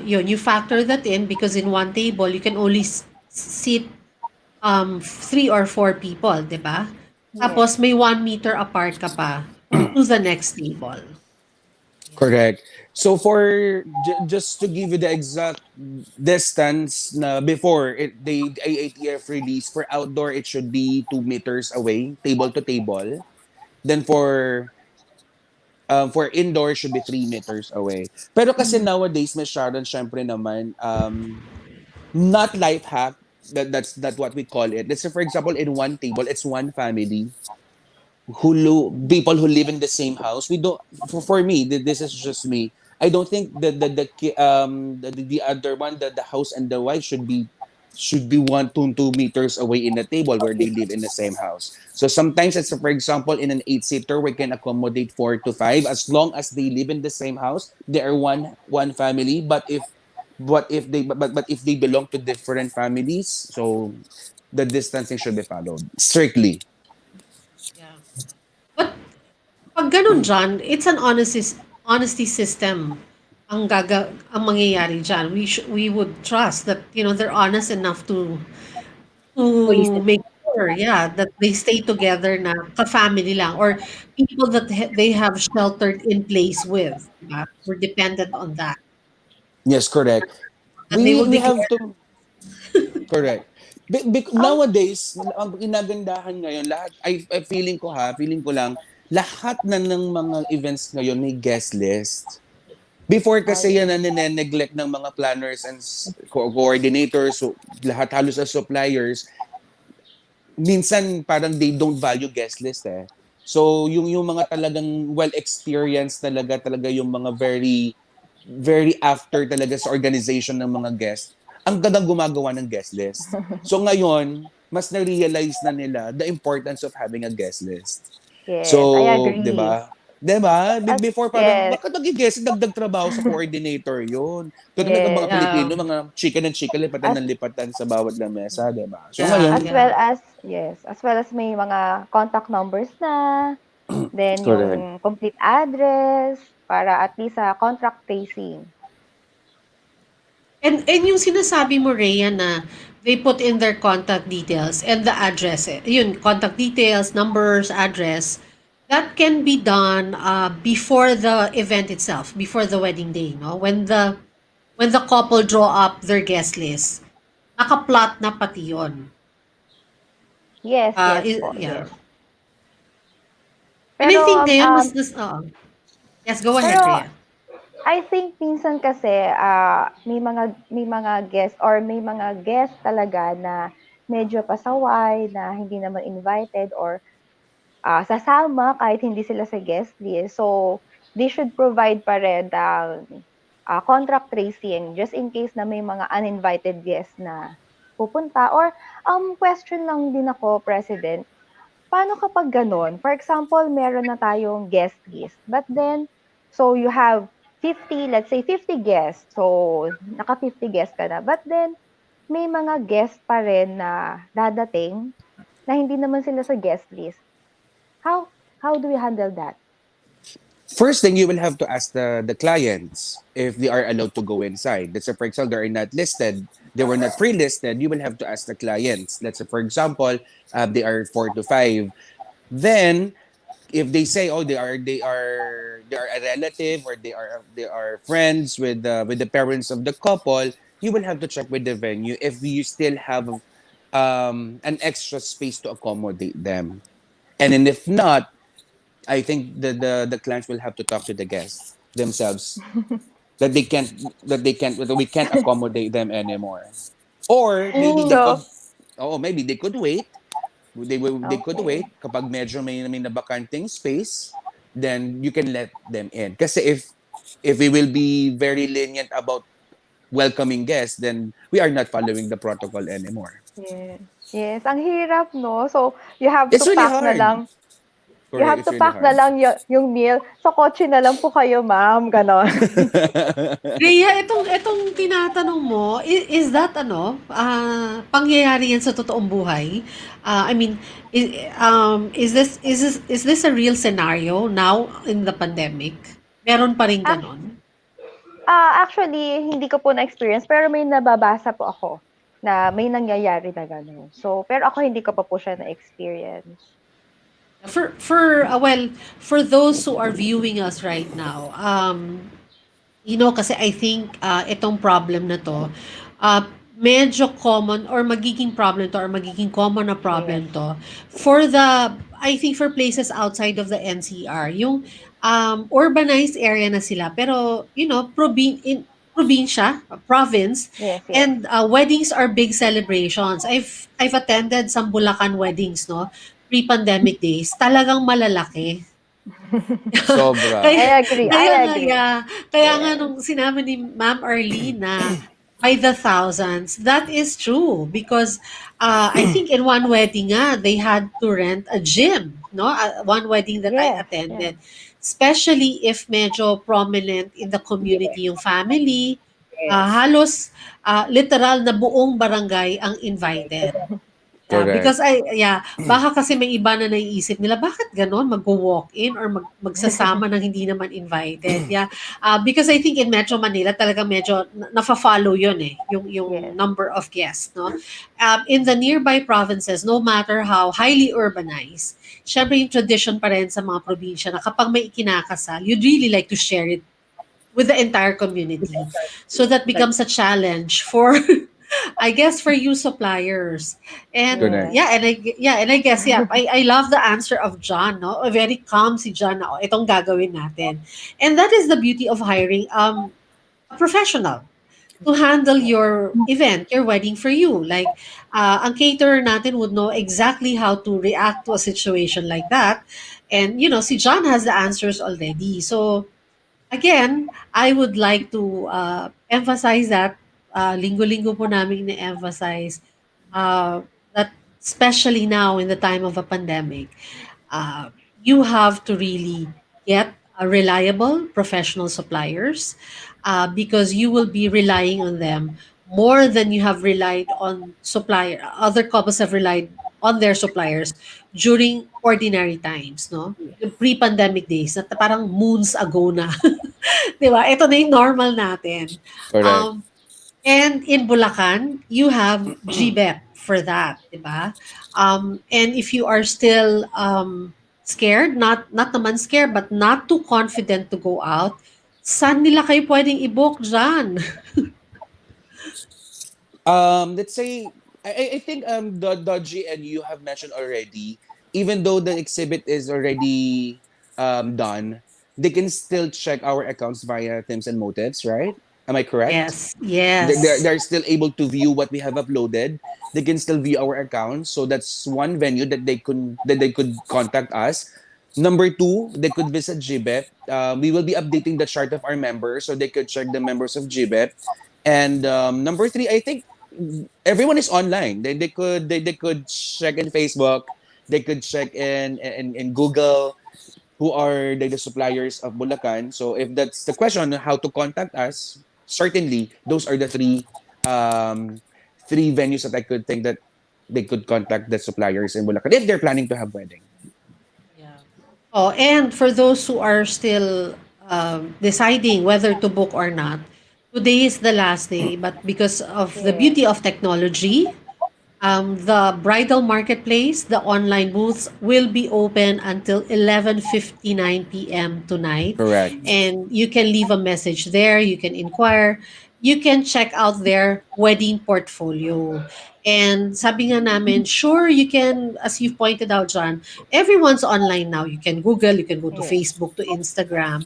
you factor that in because in one table you can only sit three or four people, 'di ba? Yes. Tapos may 1 meter apart ka pa to the next table. Yeah. Correct. So for just to give you the exact distance na before the AATF release for outdoor it should be 2 meters away, table to table. Then for indoor should be 3 meters away. Pero kasi Mhm. nowadays, Miss Sharon, syempre naman, not life hack. That's what we call it. Let's say for example, in one table, it's one family people who live in the same house. We don't. For me, this is just me. I don't think the other one, the house and the wife should be 1 to 2 meters away in a table where they live in the same house. So sometimes it's for example in an 8 seater we can accommodate 4 to 5 as long as they live in the same house. They are one family. But if they belong to different families, so the distancing should be followed strictly. Yeah. But pag ganun diyan, it's an honesty system ang mangyayari diyan. We would trust that, they're honest enough Police. to make sure, yeah, that they stay together na ka-family lang or people that they have sheltered in place with, 'di ba? We're dependent on that. Yes, correct. And We they we, will we have declare. to correct. Um, Nowadays, ang inagandahan ngayon, lahat, feeling ko lang, lahat na ng mga events ngayon may guest list. Before kasi yes. yan na neglect ng mga planners and coordinators, so lahat halos sa suppliers, minsan parang they don't value guest list eh. So yung mga talagang well experienced talaga yung mga very very after talaga sa organization ng mga guests, ang gandang gumagawa ng guest list. So ngayon, mas na-realize na nila the importance of having a guest list. Yes, I So, 'di agree. ba? 'Di ba? As Before parang yes, bakit nag-guest dagdag trabaho sa coordinator 'yun. Pero naman mga yes. Yeah. Pilipino, mga chicken and chicken lipatan As ng lipatan sa bawat lamesa, 'di ba? So Yeah, as ngayon, well yeah. as yes, as well as may mga contact numbers na, then correct. yung complete address para at least sa contract tracing. And yung sinasabi mo, Rhea, na they put in their contact details and the address, yun, contact details, numbers, address, that can be done before the event itself, before the wedding day, no? When the couple draw up their guest list, nakaplot na pati yun. Yes, yes po, Yeah. yes. And I Pero think ngayon mas yes, go ahead, pero Rhea. I think minsan kasi may mga guest or may mga guest talaga na medyo pasaway na hindi naman invited or sasama kahit hindi sila sa guest list. So, they should provide pa rin contract tracing just in case na may mga uninvited guests na pupunta. Or, question lang din ako, President, paano kapag gano'n? For example, meron na tayong guest list, but then, so you have 50, let's say 50 guests. So, naka 50 guests ka na. But then, may mga guests pa rin na dadating na hindi naman sila sa guest list. How how do we handle that? First thing you will have to ask the clients if they are allowed to go inside. Let's say for example they are not listed, they were not pre-listed. You will have to ask the clients. Let's say for example they are 4 to 5. Then if they say oh they are a relative or they are friends with the parents of the couple, you will have to check with the venue if you still have an extra space to accommodate them. And then if not, I think the clients will have to talk to the guests themselves that we can't accommodate them anymore. Or maybe they So, could maybe they could wait. They could okay. wait kapag medyo may nabakanting space, then you can let them in. Kasi if we will be very lenient about welcoming guests, then we are not following the protocol anymore. Yes. Yes, ang hirap 'no? So, you have to It's really pack na hard. lang you Correct, have it's to really pack na hard. lang yung meal, "Sa kotse na lang po kayo ma'am," gano'n. Rhea, itong tinatanong mo, is that pangyayari yan sa totoong buhay? I mean, is this a real scenario now in the pandemic? Meron pa rin Ac ganon? actually hindi ko po na-experience pero may nababasa po ako. na may nangyayari na gano'n. So, pero ako hindi ko pa po siya na-experience. Well, for those who are viewing us right now, kasi I think itong problem na to, medyo common or magiging problem to or magiging common na Yes. problem to for the, I think for places outside of the NCR, yung urbanized area na sila, pero probinsya, province, Yes, yes. and weddings are big celebrations. I've attended some Bulacan weddings, no, pre-pandemic days, talagang malalaki. Sobra. Kaya I agree, kaya I nga, agree. yeah. Kaya nga Yes. nung sinabi ni Ma'am Arlene na by the thousands, that is true because I think in one wedding nga, they had to rent a gym, no? One wedding that I Yes, yes. attended. Especially if medyo prominent in the community yung family, Yes. halos literal na buong barangay ang invited. Yeah, Correct. because baka kasi may iba na naiisip nila, bakit gano'n magwo-walk-in or magsasama ng hindi naman invited? Yeah, because I think in Metro Manila talaga medyo nafa-follow 'yun eh, yung Yes. number of guests, no? In the nearby provinces, no matter how highly urbanized, syempre yung tradition pa rin sa mga probinsya na kapag may ikinakasal, you'd really like to share it with the entire community. So that becomes a challenge for I guess for you suppliers. And Correct. Yes. I guess I love the answer of John, no? Very calm si John na, "Oh, itong gagawin natin." And that is the beauty of hiring a professional to handle your event, your wedding for you. Like ang caterer natin would know exactly how to react to a situation like that. And si John has the answers already. So again, I would like to emphasize that linggo-linggo po namin na-emphasize that especially now in the time of a pandemic, uh, you have to really get reliable professional suppliers because you will be relying on them more than you have relied on supplier. Other couples have relied on their suppliers during ordinary times, no? Yung pre-pandemic days, na parang moons ago na. 'Di ba? Ito na yung normal natin. Correct. Um, and in Bulacan, you have GBEP for that, 'di ba? And if you are still scared, not naman scared, but not too confident to go out, saan nila kayo pwedeng i-book diyan? Let's say I think the Dodgy and you have mentioned already, even though the exhibit is already done, they can still check our accounts via themes and motives, right? Am I correct? Yes, They're, yes. they're still able to view what we have uploaded. They can still view our accounts, so that's one venue that they could contact us. Number two, they could visit GBEP. We will be updating the chart of our members, so they could check the members of GBEP. And number three, I think everyone is online. They could check in Facebook. They could check in Google who are the suppliers of Bulacan. So if that's the question on how to contact us, certainly those are the three venues that I could think that they could contact the suppliers in Bulacan if they're planning to have wedding. Yeah. Oh, and for those who are still deciding whether to book or not, today is the last day. But because of the Yes. beauty of technology, the bridal marketplace, the online booths will be open until 11:59 p.m. tonight. Correct. And you can leave a message there, you can inquire, you can check out their wedding portfolio. And sabi nga namin, sure, you can, as you've pointed out, John, everyone's online now. You can Google, you can go to Yes. Facebook, to Instagram.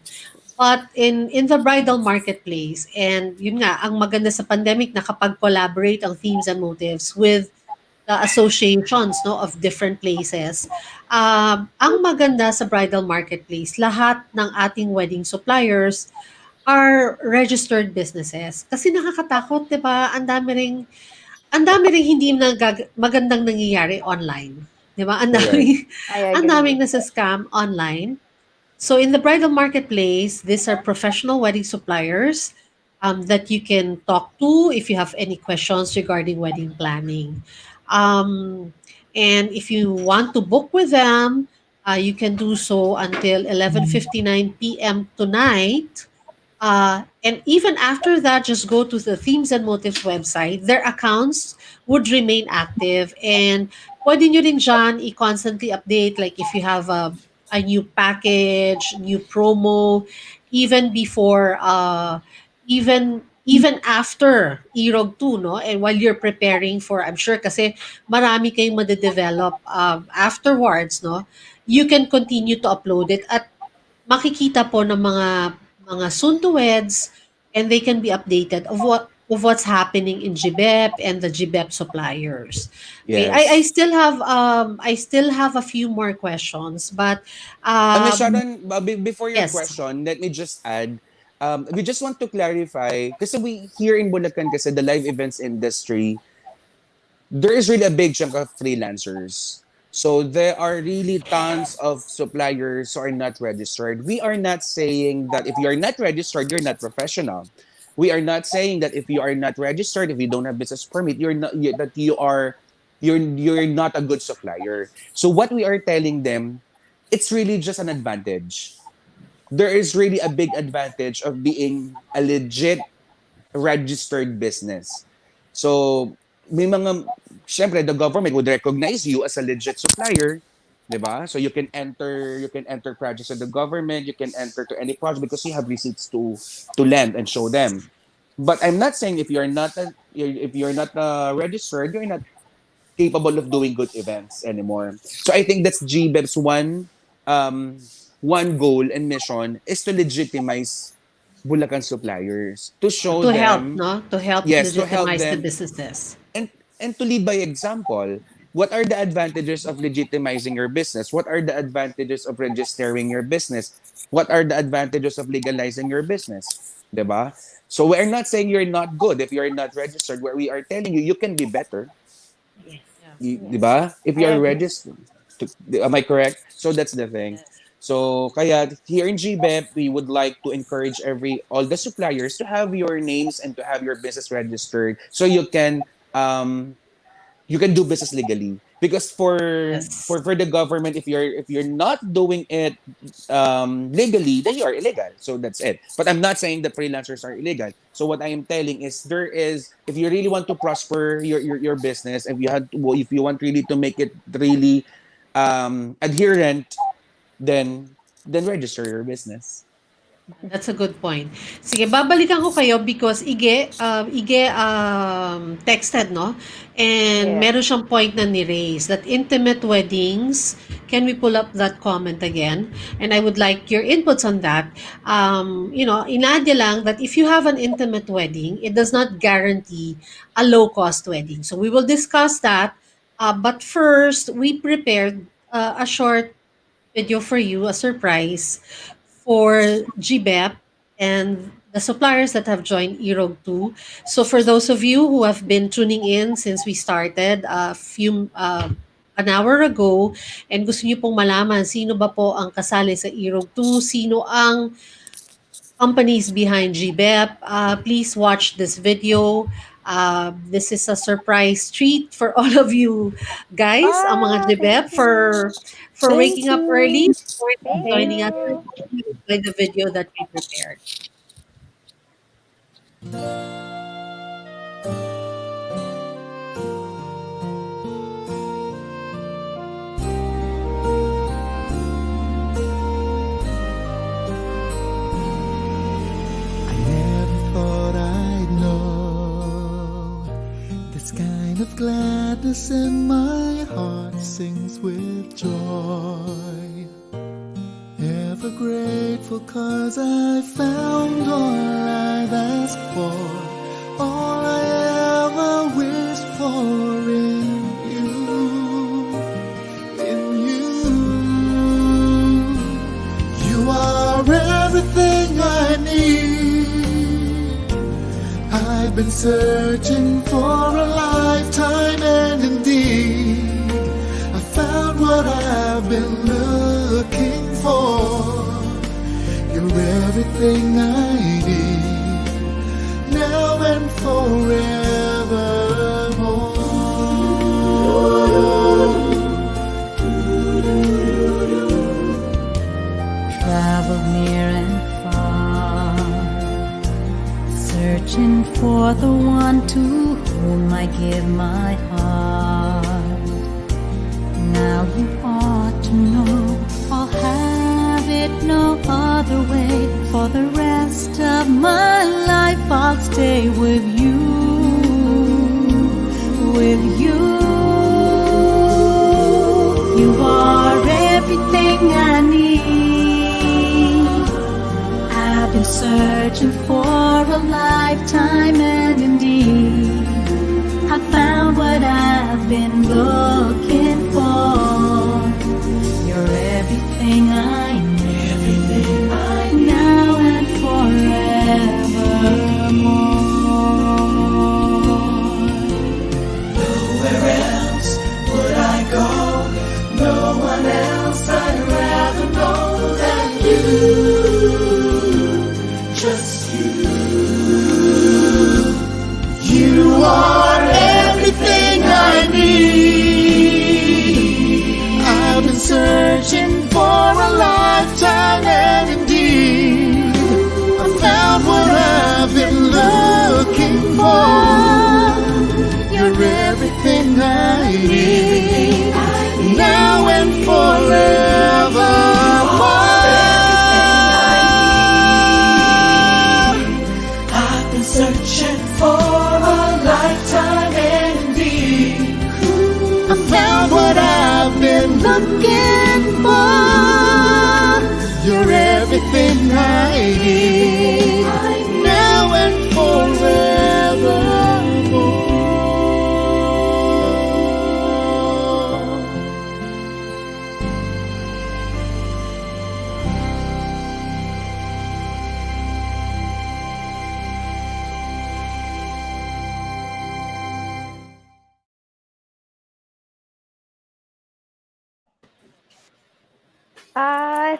But in the bridal marketplace, and yun nga, ang maganda sa pandemic, nakapag-collaborate ang themes and motives with the associations, no, of different places. Ang maganda sa bridal marketplace, lahat ng ating wedding suppliers are registered businesses. Kasi nakakatakot, 'di ba? Ang dami ring hindi magandang nangyayari online, 'di ba? Ang Correct. daming I ang daming agree. nasa-scam online. So in the bridal marketplace, these are professional wedding suppliers that you can talk to if you have any questions regarding wedding planning. Um, and if you want to book with them, you can do so until 11:59 p.m. tonight. And even after that, just go to the Themes and Motives website. Their accounts would remain active. And pwede nyo rin dyan i-constantly update. Like if you have a new package, new promo, even before, even after Irog 2, no? And while you're preparing for, I'm sure kasi marami kayong madedevelop afterwards, no? You can continue to upload it at makikita po ng mga soon-to-weds, and they can be updated of what's happening in GBEP and the GBEP suppliers. Okay, Yes. I still have a few more questions, but Miss um, Sharon, before your yes, question, let me just add. We just want to clarify, kasi we here in Bulacan, kasi the live events industry, there is really a big chunk of freelancers. So there are really tons of suppliers who are not registered. We are not saying that if you are not registered, you're not professional. We are not saying that if you are not registered, if you don't have business permit, that you're not a good supplier. So what we are telling them, it's really just an advantage. There is really a big advantage of being a legit registered business. So, may mga, syempre, the government would recognize you as a legit supplier, di ba? So you can enter projects of the government, you can enter to any project because you have receipts to lend and show them. But I'm not saying if you're not registered, you're not capable of doing good events anymore. So I think that's GBEB's one goal and mission is to legitimize Bulacan suppliers to show to help, them, no? To help yes, to help legitimize the them businesses. and to lead by example. What are the advantages of legitimizing your business? What are the advantages of registering your business? What are the advantages of legalizing your business? 'Di ba? So we're not saying you're not good if you're not registered. Where we are telling you you can be better. Yes. Yeah. Di Yes. ba? If I you're agree. registered, am I correct? So that's the thing. Yes. So kaya here in GBEP, we would like to encourage all the suppliers to have your names and to have your business registered so you can do business legally. Because Yes. for the government, if you're not doing it legally, then you are illegal. So that's it. But I'm not saying that freelancers are illegal. So what I am telling is there is, if you really want to prosper your business, if you want really to make it really adherent, then register your business. That's a good point. Sige, babalikan ko kayo because Ige texted, no? And Yes. meron siyang point na ni-raise that intimate weddings, can we pull up that comment again? And I would like your inputs on that. Inadya lang that if you have an intimate wedding, it does not guarantee a low-cost wedding. So we will discuss that. But first, we prepared a short video for you, a surprise for GBEP and the suppliers that have joined Erog 2. So for those of you who have been tuning in since we started an hour ago and gusto niyo pong malaman sino ba po ang kasali sa Erog 2, sino ang companies behind GBEP, please watch this video. This is a surprise treat for all of you guys, ang mga Ah, GBEP, thank you. for Thank waking up early, you. for Thank joining us you. by the video that we prepared. I never thought I'd know this kind of gladness in my heart sings with joy. Ever grateful 'cause I found all I've asked for, all I ever wished for in you, in you. You are everything I need. I've been searching for a lifetime, and indeed I found what I've been looking for. You're everything I need, now and forevermore. Traveled near and far I give my heart. Now you ought to know I'll have it no other way. For the rest of my life I'll stay with you, with you. You are everything I need. I've been searching for a lifetime, and indeed I found what I've been looking for. You're everything I need, everything I need, now and forevermore. Nowhere else would I go, no one else I'd rather know than you, just you. You are everything I need. I've been searching for a lifetime, and indeed I found what I've been looking for. You're everything I need, now and forevermore. I've been searching for a lifetime, and indeed I found what I've been looking for. You're everything I need, now and forevermore.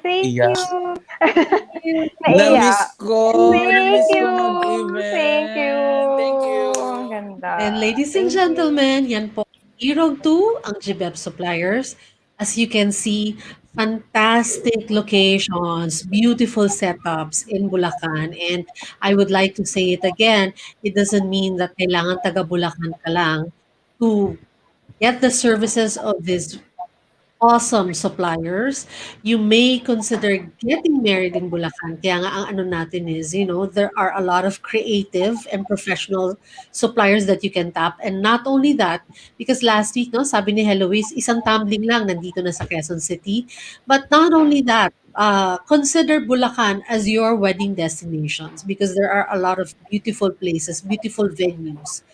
Thank Yeah. you. Na-miss Naiyak. ko. Thank Na-miss ko you. Thank you. mag-event. Thank you. Ang ganda. And ladies and Thank you. gentlemen, yan po Irog 2, ang GBEP suppliers. As you can see, fantastic locations, beautiful setups in Bulacan. And I would like to say it again, it doesn't mean that kailangan taga Bulacan ka lang to get the services of these awesome suppliers. You may consider getting married in Bulacan. Kaya nga ang ano natin is, there are a lot of creative and professional suppliers that you can tap. And not only that, because last week, no, sabi ni Heloise, isang tumbling lang nandito na sa Quezon City. But not only that, consider Bulacan as your wedding destinations because there are a lot of beautiful places, beautiful venues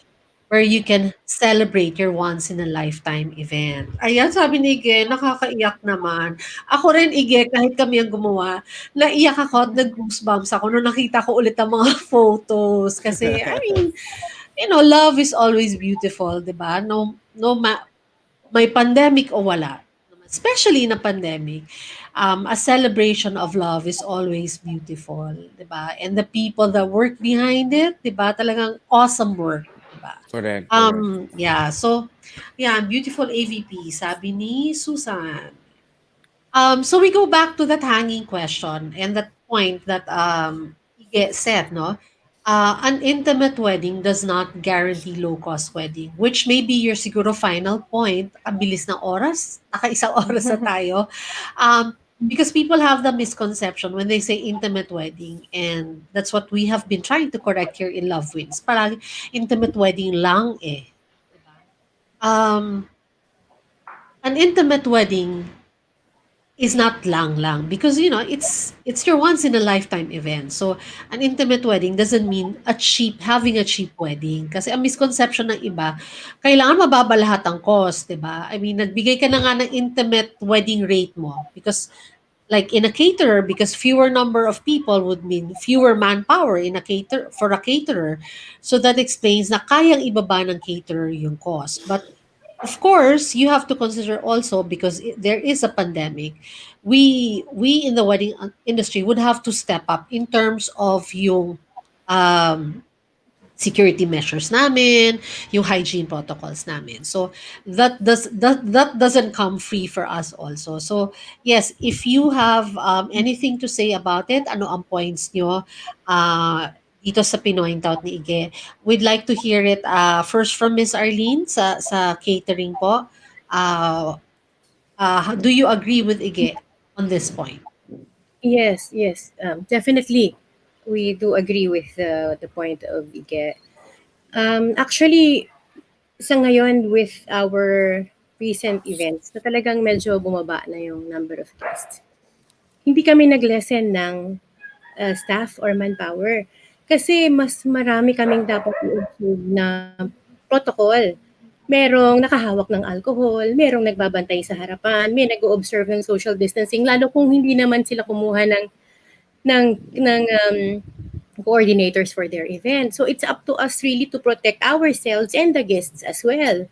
where you can celebrate your once in a lifetime event. Ayan, sabi ni Ige, nakakaiyak naman. Ako rin, Ige, kahit kami ang gumawa, naiyak ako at nag-goosebumps ako nung nakita ko ulit ang mga photos. Kasi, I mean, love is always beautiful, di ba? May pandemic o wala. Especially in a pandemic, a celebration of love is always beautiful, di ba? And the people that work behind it, di ba? Talagang awesome work, di ba? Correct, correct. Yeah, so, yeah, beautiful AVP, sabi ni Susan. So we go back to that hanging question and that point that Ige said, no? An intimate wedding does not guarantee low-cost wedding, which may be your siguro final point. Ang bilis ng oras, naka-isang oras na tayo. Because people have the misconception when they say intimate wedding, and that's what we have been trying to correct here in Love Wins. Parang intimate wedding lang eh. Diba? An intimate wedding is not lang because it's your once in a lifetime event. So an intimate wedding doesn't mean having a cheap wedding kasi ang misconception ng iba kailangan mababa lahat ang cost, 'di ba? I mean, nagbigay ka na nga ng intimate wedding rate mo because like in a caterer because fewer number of people would mean fewer manpower for a caterer. So that explains na kayang ibaba ng caterer yung cost. But of course, you have to consider also because there is a pandemic. We in the wedding industry would have to step up in terms of yung um, security measures namin, yung hygiene protocols namin. So that doesn't come free for us also. So yes, if you have anything to say about it, ano ang points nyo? dito sa pinoint out ni Ige. We'd like to hear it first from Miss Arlene sa catering po. Uh, do you agree with Ige on this point? Yes, yes, definitely. We do agree with the point of Ige. Actually, sa ngayon with our recent events na talagang medyo bumaba na yung number of guests. Hindi kami nag-lessen ng staff or manpower. Kasi mas marami kaming dapat i-observe na protocol. Merong nakahawak ng alcohol, merong nagbabantay sa harapan, may nag-o-observe ng social distancing, lalo kung hindi naman sila kumuha ng, ng coordinators for their event. So it's up to us really to protect ourselves and the guests as well.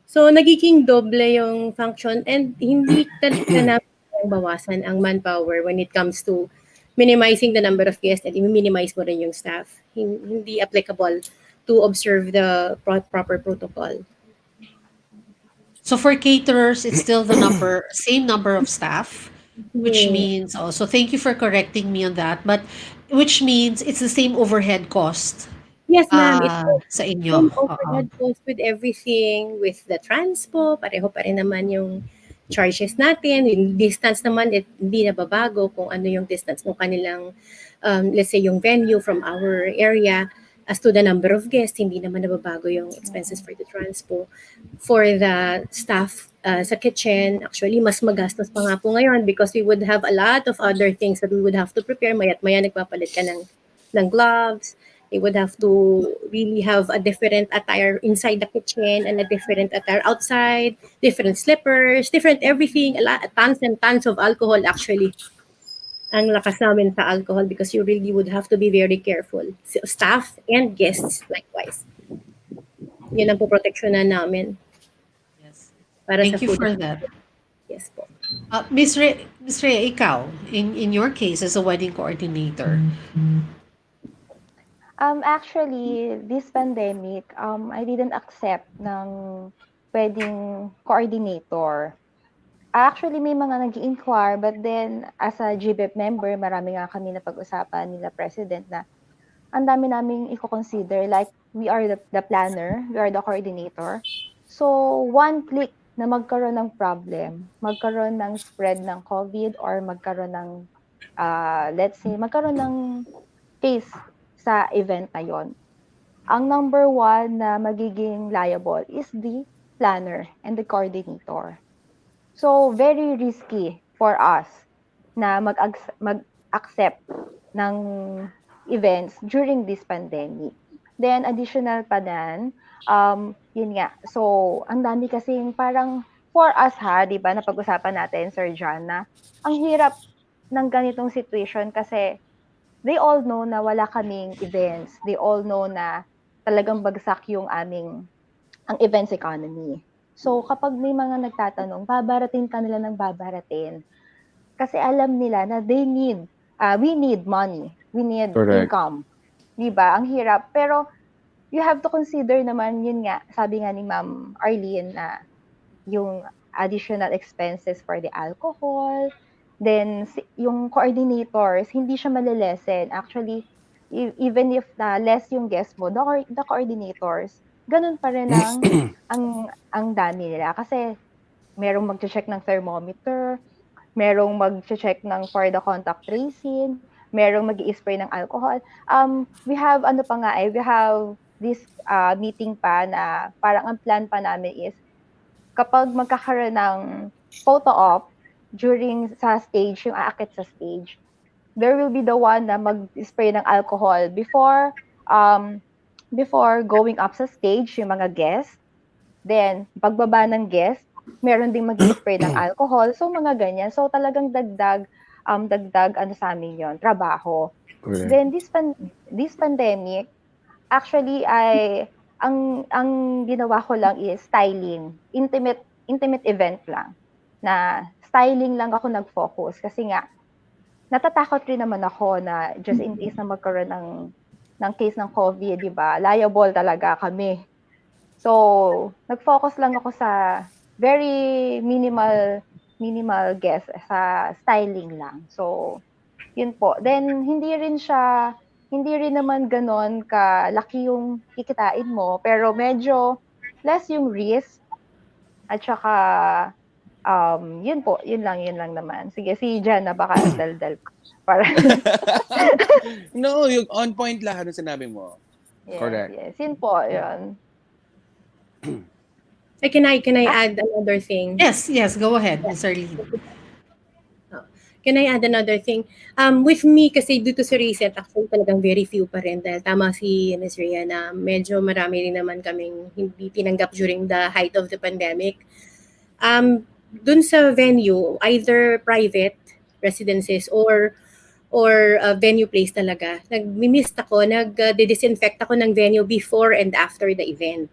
So nagiging doble yung function and hindi talaga namin bawasan ang manpower when it comes to minimizing the number of guests and i-minimize mo rin yung staff. Hindi applicable to observe the proper protocol. So for caterers, it's still the same number of staff, which Yeah. means also, thank you for correcting me on that, but which means it's the same overhead cost Yes, ma'am. It's sa inyo. same Oo. overhead cost with everything, with the transpo, pareho pa rin naman yung charges natin. Yung distance naman, hindi nababago kung ano yung distance ng kanilang, let's say, yung venue from our area. As to the number of guests, hindi naman nababago yung expenses for the transpo. For the staff sa kitchen, actually, mas magastos pa nga po ngayon because we would have a lot of other things that we would have to prepare. Maya't maya nagpapalit ka ng gloves. They would have to really have a different attire inside the kitchen and a different attire outside, different slippers, different everything, a lot, tons and tons of alcohol actually. Ang lakas namin sa alcohol because you really would have to be very careful. Staff and guests likewise. Yun ang po proteksyonan namin Yes. para sa Thank you food. for that. Yes po. Miss Rhea, ikaw, in your case as a wedding coordinator, Actually, this pandemic, I didn't accept ng wedding coordinator. Actually, may mga nag-i-inquire, but then as a GBEP member, marami nga kami napag-usapan nila president na ang dami naming i-consider. Like, we are the planner, we are the coordinator. So, one click na magkaroon ng problem, magkaroon ng spread ng COVID or magkaroon ng, let's say, magkaroon ng case sa event na yon. Ang number one na magiging liable is the planner and the coordinator. So, very risky for us na mag-accept ng events during this pandemic. Then, additional pa dan, yun nga. So, ang dami kasing parang for us di ba, napag-usapan natin, Sir John, na ang hirap ng ganitong situation kasi they all know na wala kaming events. They all know na talagang bagsak yung ang events economy. So, kapag may mga nagtatanong, babaratin ka nila ng babaratin. Kasi alam nila na we need money. We need Correct. income. Diba? Ang hirap. Pero, you have to consider naman, yun nga, sabi nga ni Ma'am Arlene na yung additional expenses for the alcohol, then yung coordinators, hindi siya malilesen. Actually, even if less yung guest mo, the coordinators, ganun pa rin ang dami nila. Kasi merong mag-check ng thermometer, merong mag-check ng for the contact tracing, merong mag-i-spray ng alcohol. We have we have this meeting pa na parang ang plan pa namin is kapag magkakaroon ng photo op during sa stage, yung aakit sa stage, there will be the one na mag-spray ng alcohol before going up sa stage, yung mga guests. Then, pagbaba ng guest, meron ding mag-spray ng alcohol. So, mga ganyan. So, talagang dagdag ano sa amin yon, trabaho. Correct. Then, this pandemic, actually, ang ginawa ko lang is styling. Intimate event lang. Na styling lang ako nag-focus. Kasi nga, natatakot rin naman ako na just in case na magkaroon ng case ng COVID, di ba? Liable talaga kami. So, nag-focus lang ako sa very minimal guess sa styling lang. So, yun po. Then, hindi rin siya hindi rin naman gano'n kalaki yung kikitain mo, pero medyo less yung risk at saka, yun lang naman. Sige, si Jan na baka daldal pa para No, yung on point lahat ng sinabi mo. yes, Correct. yes. Yun po, yun. Can I Ah, add another thing? Yes, yes, go ahead, Miss Arlene. Oh, can I add another thing? With me, kasi dito sa recent, actually talagang very few pa rin. Dahil tama si Ms. Rhea na medyo marami rin naman kaming hindi tinanggap during the height of the pandemic. Dun sa venue, either private residences or venue place talaga, nag-miss ako, nag-disinfect ako ng venue before and after the event.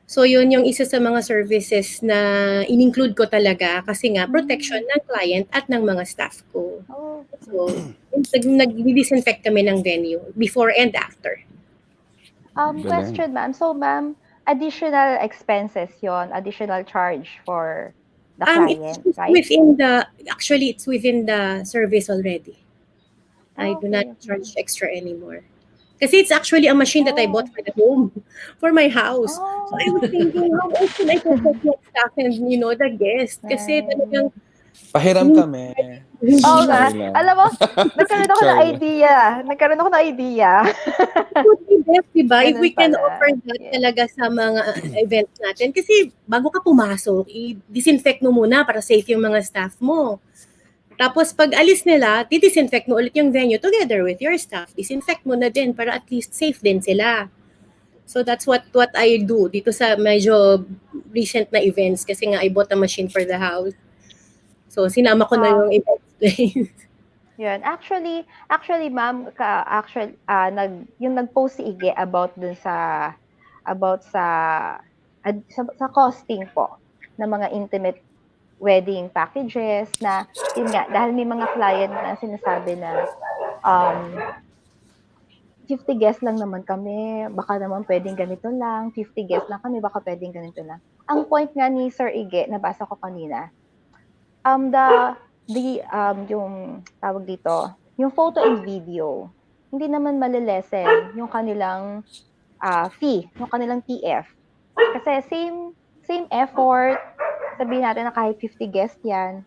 So yun yung isa sa mga services na in-include ko talaga kasi nga protection ng client at ng mga staff ko. okay. So nag-disinfect kami ng venue before and after. Galing. Question, ma'am. So, ma'am, additional expenses yon, additional charge for the It's client, just right? within the actually it's within the service already. I do not Okay, okay. charge extra anymore. Kasi it's actually a machine that I bought Oh, for the home, for my house. So I was oh, thinking, how else can I protect my staff and, the guest? Kasi nice. talagang Pahiram hindi kami. hindi Oo na. nga. Char lang. Alam mo, nagkaroon ako ng Char lang. idea. Nagkaroon ako ng idea. It would be best, diba, if we Ganun can offer pala. that Yes. talaga sa mga events natin. Kasi bago ka pumasok, i-disinfect mo muna para safe yung mga staff mo. Tapos pag alis nila, di-disinfect mo ulit yung venue together with your staff. Disinfect mo na din para at least safe din sila. So that's what I do dito sa medyo recent na events kasi nga I bought a machine for the house. So sinama ko na Ah, yung events place. yun. Actually, ma'am, yung nag-post si Ige about sa costing po ng mga intimate wedding packages na yun nga dahil may mga client na sinasabi na um 50 guests lang naman kami, baka naman pwedeng ganito lang, 50 guests lang kami, baka pwedeng ganito lang. Ang point nga ni Sir Ige, nabasa ko kanina, yung tawag dito, yung photo and video, hindi naman malilesen yung kanilang fee, yung kanilang TF. Kasi same effort, sabihin natin na kahit 50 guests yan,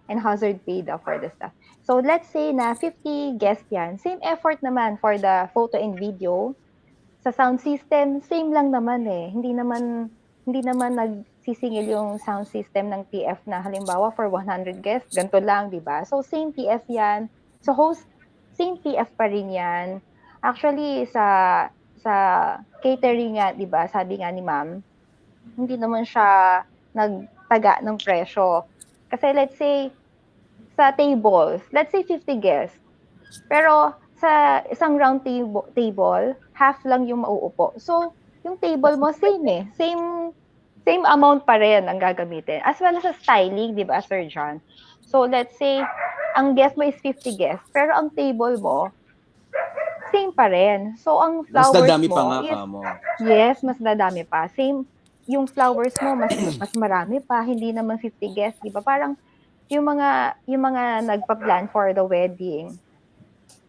and hazard paid for the staff. So let's say na 50 guests yan, same effort naman for the photo and video. Sa sound system, same lang naman eh. Hindi naman nagsisingil yung sound system ng TF na halimbawa for 100 guests, ganito lang, di ba? So same TF yan. So host, same TF pa rin yan. Actually, sa catering nga, di ba, sabi nga ni ma'am, hindi naman siya nagtaga ng presyo. Kasi let's say, sa tables, let's say 50 guests, pero sa isang round table, half lang yung mauupo. So, yung table mo same eh. Same amount pa rin ang gagamitin. As well as sa styling, 'di ba, Sir John? So, let's say ang guest mo is 50 guests, pero ang table mo same pa rin. So, ang Mas flowers dadami pa mo nga ka is mo. yes, mas dadami pa. Same yung flowers mo mas marami pa, hindi naman 50 guests, 'di ba? Parang yung mga nagpa-plan for the wedding,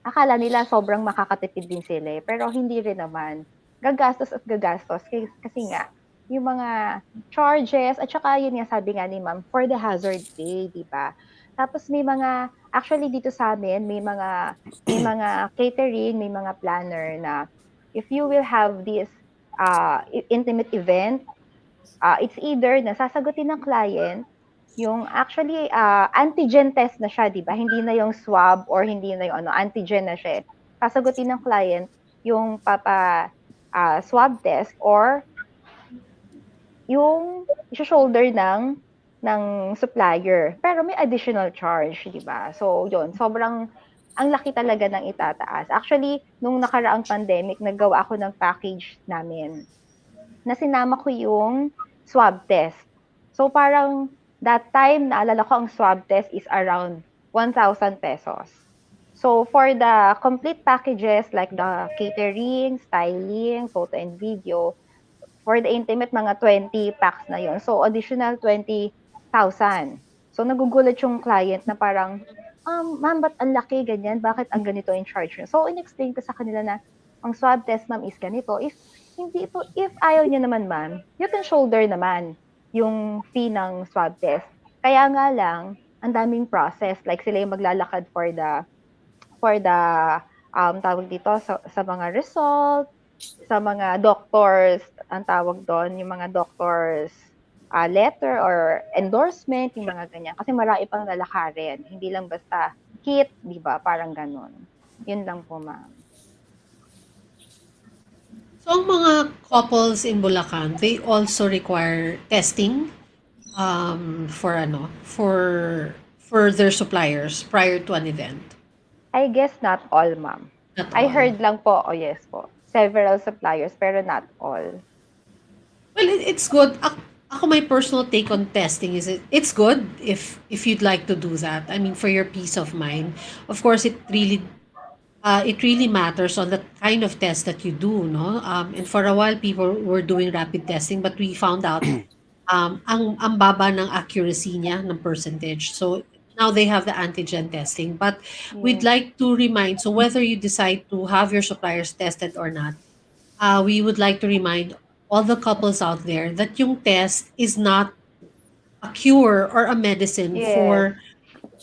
akala nila sobrang makakatipid din sila eh, pero hindi rin naman. Gagastos at gagastos kasi nga yung mga charges at saka yun nga sabi nga ni ma'am for the hazard pay, 'di ba? Tapos actually dito sa amin may mga catering, may mga planner na if you will have this intimate event, it's either na sasagutin ng client yung actually, antigen test na siya, 'di ba? Hindi na yung swab or hindi na yung ano, antigen na siya, eh. Sasagutin ng client yung swab test or yung shoulder ng supplier. Pero may additional charge, 'di ba? So, yun, sobrang ang laki talaga ng itataas. Actually, nung nakaraang pandemic, naggawa ako ng package namin na sinama ko yung swab test. So parang that time, naalala ko ang swab test is around 1,000 pesos. So for the complete packages like the catering, styling, photo and video, for the intimate, mga 20 packs na yon. So additional 20,000. So nagugulat yung client na parang ma'am, ba't ang laki ganyan? Bakit ang ganito in charge niyo? So, in-explain ko sa kanila na ang swab test, ma'am, is ganito. If ayaw niyo naman, ma'am, you can shoulder naman yung fee ng swab test. Kaya nga lang, ang daming process. Like, sila yung maglalakad for the tawag dito, sa mga result, sa mga doctors, ang tawag doon, yung mga doctors letter or endorsement, yung mga ganyan. Kasi marami pang lalakarin. Hindi lang basta kit, di ba? Parang ganun. Yun lang po, ma'am. So, ang mga couples in Bulacan, they also require testing for for their suppliers prior to an event. I guess not all, ma'am. Not I all. heard lang po, oh yes po, several suppliers, pero not all. Well, it's good. Ako, my personal take on testing is it's good if you'd like to do that. I mean, for your peace of mind. Of course, it really matters on the kind of test that you do, no? And for a while, people were doing rapid testing, but we found out ang baba ng accuracy niya ng percentage. So now they have the antigen testing. But we'd Yes. like to remind, so whether you decide to have your suppliers tested or not, we would like to remind all the couples out there that yung test is not a cure or a medicine Yes.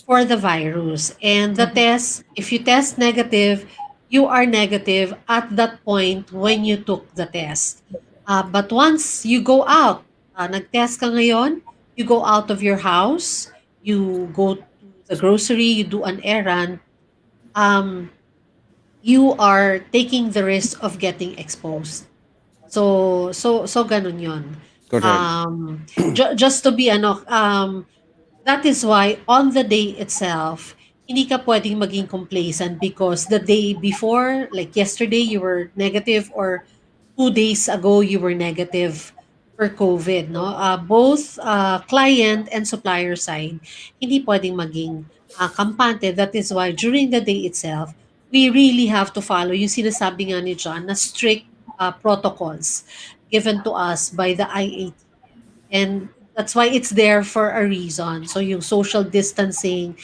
for the virus. And the test, if you test negative, you are negative at that point when you took the test. But once you go out, nag-test ka ngayon, you go out of your house, you go to the grocery, you do an errand, um, you are taking the risk of getting exposed. So ganun yon. Correct. Just to be that is why on the day itself, hindi ka pwedeng maging complacent because the day before, like yesterday, you were negative or 2 days ago, you were negative for COVID, no? Both client and supplier side, hindi pwedeng maging kampante. That is why during the day itself, we really have to follow yung sinasabi nga ni John na strict protocols given to us by the IATF. And that's why it's there for a reason. So yung social distancing,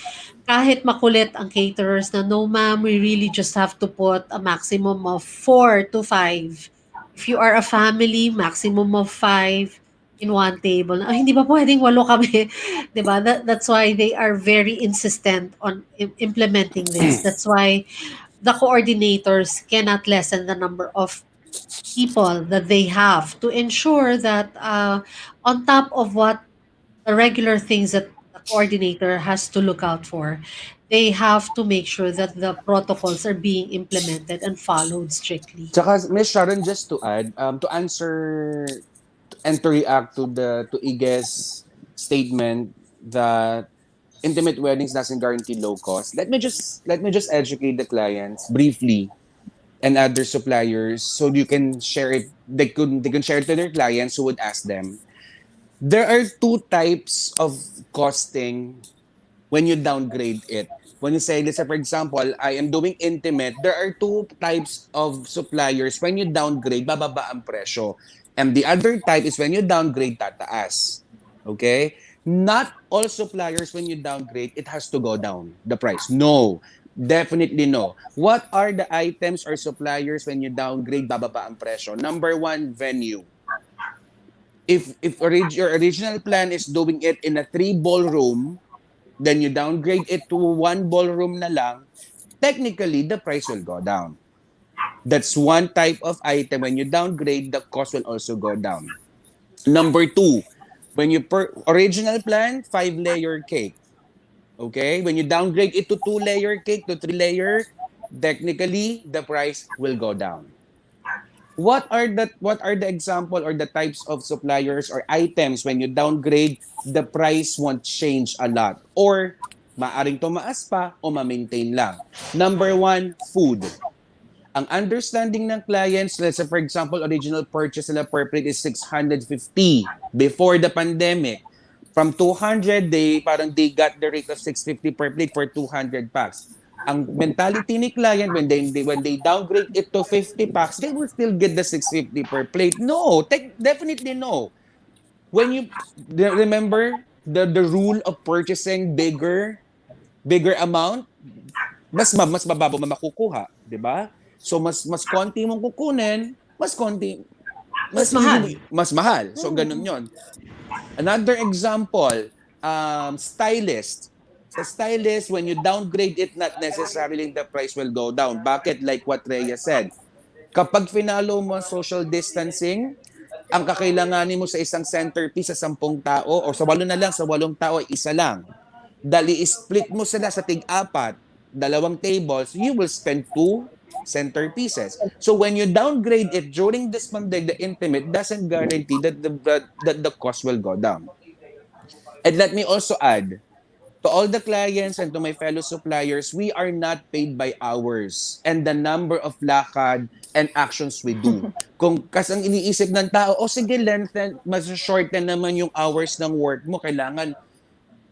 kahit makulit ang caterers na, no ma'am, we really just have to put a maximum of 4 to 5. If you are a family, maximum of 5 in one table. Hindi ba pwedeng 8 kami? 'Di ba? That's why they are very insistent on implementing this. That's why the coordinators cannot lessen the number of people that they have to ensure that on top of what the regular things that the coordinator has to look out for, they have to make sure that the protocols are being implemented and followed strictly. Tsaka, Miss Sharon, just to add, to answer and to react to Ige's statement that intimate weddings doesn't guarantee low cost. Let me just educate the clients briefly and other suppliers so you can share it. They can share it to their clients who would ask them. There are two types of costing when you downgrade it. When you say, let's say, for example, I am doing intimate, there are two types of suppliers. When you downgrade, bababa ang presyo. And the other type is when you downgrade, tataas. Okay? Not all suppliers, when you downgrade, it has to go down, the price. No. Definitely no. What are the items or suppliers when you downgrade, bababa ang presyo? Number one, venue. If your original plan is doing it in a 3 ballroom, then you downgrade it to 1 ballroom na lang, technically, the price will go down. That's one type of item. When you downgrade, the cost will also go down. Number two, when you original plan, 5-layer cake. Okay? When you downgrade it to 2-layer cake, to 3-layer, technically, the price will go down. What are the example or the types of suppliers or items when you downgrade, the price won't change a lot or maaring tumaas pa o ma-maintain lang. Number one, food. Ang understanding ng clients, let's say for example, original purchase nila per plate is 650 before the pandemic. From 200, they got the rate of 650 per plate for 200 packs. Ang mentality ni client when they downgrade it to 50 packs, they will still get the 650 per plate. No, definitely no. When you remember the rule of purchasing bigger Bigger amount, mas mababa mo makukuha, 'di ba? So mas konti mong kukunin, mas konti Mas mas mahal. mas mahal. So ganun Mm. 'yon. Another example, stylist. Sa stylist, when you downgrade it, not necessarily the price will go down. Bakit? Like what Rhea said. Kapag finalo mo ang social distancing, ang kakailanganin mo sa isang centerpiece sa 10 tao o sa 8 na lang, sa 8 tao ay isa lang. Dali split mo sila sa tig-apat, dalawang tables, you will spend two centerpieces. So when you downgrade it during this pandemic, the intimate doesn't guarantee that the cost will go down. And let me also add, to all the clients and to my fellow suppliers, we are not paid by hours and the number of lakad and actions we do. Kung kas ang iniisip ng tao, oh sige, lengthen, mas shorten naman yung hours ng work mo, kailangan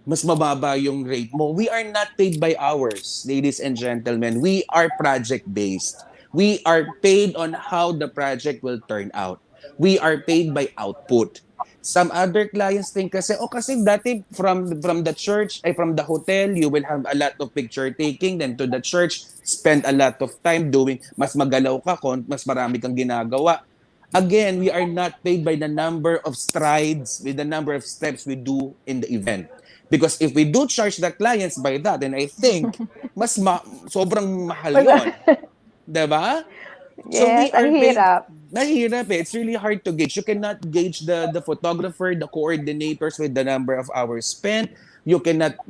mas mababa yung rate mo. We are not paid by hours, ladies and gentlemen. We are project-based. We are paid on how the project will turn out. We are paid by output. Some other clients think kasi, oh kasi dati from the church, ay from the hotel, you will have a lot of picture taking, then to the church, spend a lot of time doing, mas magalaw ka, mas marami kang ginagawa. Again, we are not paid by the number of strides, with the number of steps we do in the event. Because if we do charge the clients by that, then I think sobrang mahal Mas yon, 'di ba? So we yes, ang are paid, hirap. mahirap eh. It's really hard to gauge. You cannot gauge the photographer, the coordinators with the number of hours spent. You cannot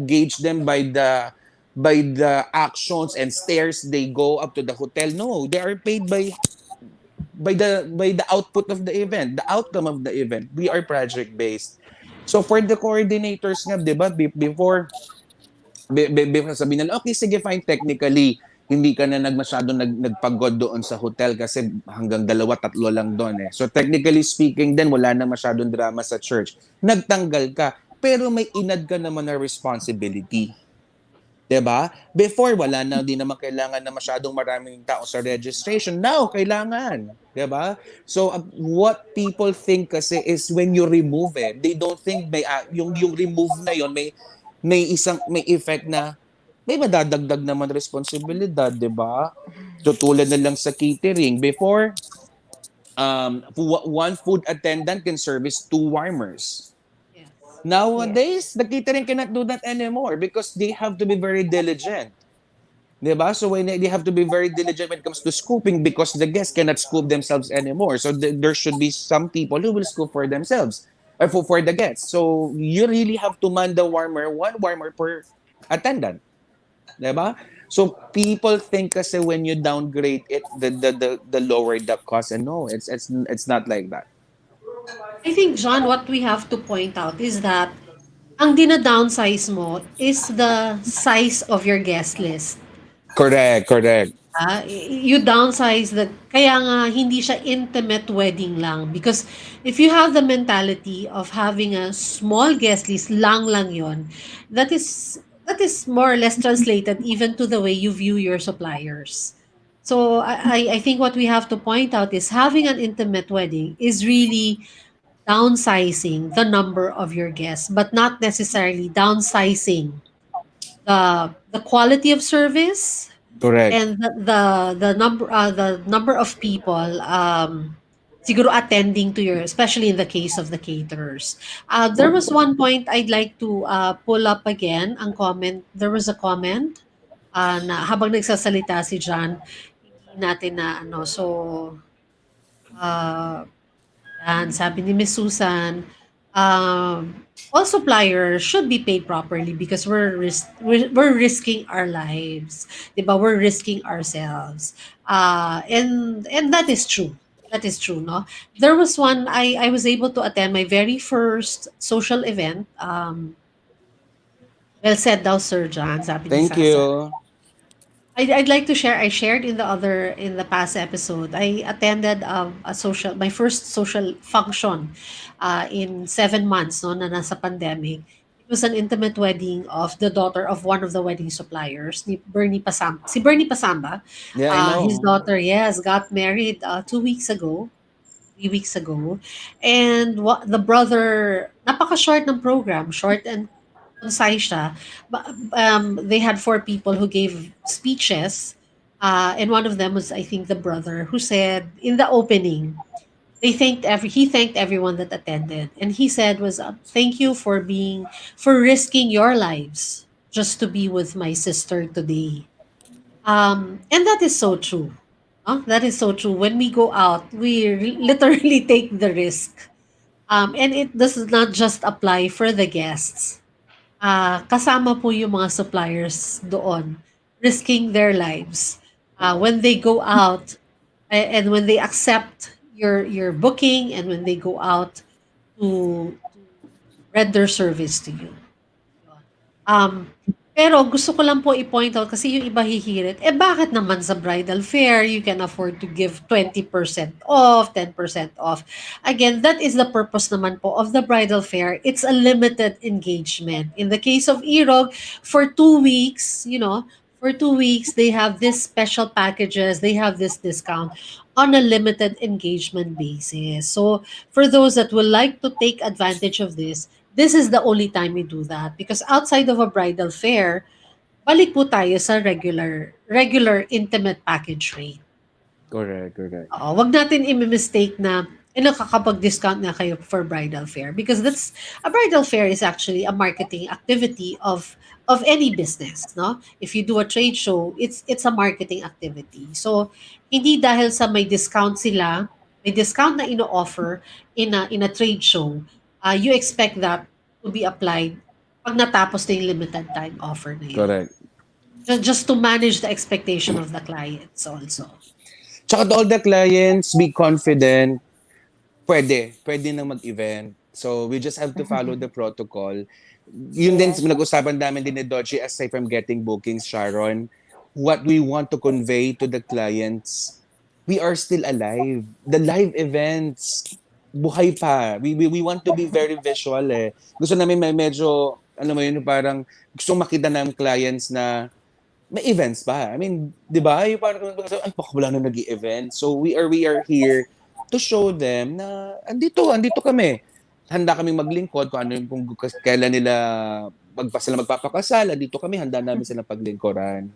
gauge them by the actions and stairs they go up to the hotel. No, they are paid by the output of the event, the outcome of the event. We are project based. So for the coordinators nga, 'di ba, before sabihin nila, okay, sige, fine, technically, hindi ka na nagpagod doon sa hotel kasi hanggang dalawa, tatlo lang doon eh. So technically speaking then wala na masyadong drama sa church. Nagtanggal ka, pero may inad ka naman na responsibility. 'Di ba? Before wala na din naman kailangan na masyadong maraming tao sa registration. Now kailangan, 'di ba? So what people think kasi is when you remove it, they don't think yung remove na yon may effect na may madadagdag naman responsibilidad, 'di ba? So tulad na lang sa catering, before one food attendant can service two warmers. Yes. Yes. Nowadays, the catering cannot do that anymore because they have to be very diligent. Diba? So when they have to be very diligent when it comes to scooping because the guests cannot scoop themselves anymore. So there should be some people who will scoop for themselves or for the guests. So you really have to man the warmer, one warmer per attendant. Diba? So people think kasi when you downgrade it, the lower the cost, and no, it's not like that. I think, John, what we have to point out is that ang dina-downsize mo is the size of your guest list. Correct, correct. You downsize the kaya nga hindi siya intimate wedding lang because if you have the mentality of having a small guest list lang yon, that is more or less translated even to the way you view your suppliers. So I think what we have to point out is having an intimate wedding is really downsizing the number of your guests, but not necessarily downsizing the quality of service Correct. and the number of people siguro attending to your, especially in the case of the caterers. There was one point I'd like to pull up again ang comment. There was a comment na habang nagsasalita si John, hindi natin na ano. So uh, yan, sabi ni Miss Susan, all suppliers should be paid properly because we're risking our lives, 'di ba? We're risking ourselves. And that is true. That is true, no? There was one I was able to attend my very first social event. Well said daw, Sir John, sabi ni Thank Sasa. you. I'd like to share. I shared in the past episode. I attended my first social function in 7 months no na nasa pandemic. It was an intimate wedding of the daughter of one of the wedding suppliers ni Bernie Pasamba. Si Bernie Pasamba, Yeah, I his know. daughter, yes, got married 2 weeks ago, 3 weeks ago, and the brother, napaka short ng program, short and bonsai siya. They had four people who gave speeches, and one of them was, I think, the brother who said in the opening, he thanked everyone that attended, and he said was, thank you for risking your lives just to be with my sister today. And that is so true. That is so true. When we go out, we literally take the risk. And it does not just apply for the guests. Kasama po yung mga suppliers doon, risking their lives. When they go out and when they accept your booking and when they go out to render service to you. Yun. Pero gusto ko lang po i-point out kasi yung iba hihirit, bakit naman sa bridal fair you can afford to give 20% off, 10% off? Again, that is the purpose naman po of the bridal fair. It's a limited engagement. In the case of Irog, for 2 weeks, for 2 weeks, they have this special packages, they have this discount on a limited engagement basis. So for those that would like to take advantage of this is the only time we do that because outside of a bridal fair, balik po tayo sa regular intimate package rate. Correct, correct. Oo, wag natin i-mistake na nakakapag-discount na kayo for bridal fair because a bridal fair is actually a marketing activity of any business, no? If you do a trade show, it's a marketing activity. So, hindi dahil sa may discount na ino-offer in a trade show, you expect that to be applied pag natapos na yung limited time offer na yun. Correct. Just to manage the expectation of the clients also. Tsaka to all the clients, be confident. Pwede nang mag-event. So, we just have to follow the protocol. Yun din, Yes. nag-usapan namin din ni Dodgy, aside from getting bookings, Sharon, what we want to convey to the clients, we are still alive. The live events, buhay pa. We want to be very visual eh. Gusto namin may medyo, mo yun, parang gusto makita ng clients na may events pa. I mean, di ba? Yung parang, ay, baka wala na nag-event. So, we are here to show them na andito kami. Handa kaming maglingkod kung kung kailan nila sila magpapakasal, andito kami, handa namin silang paglingkuran.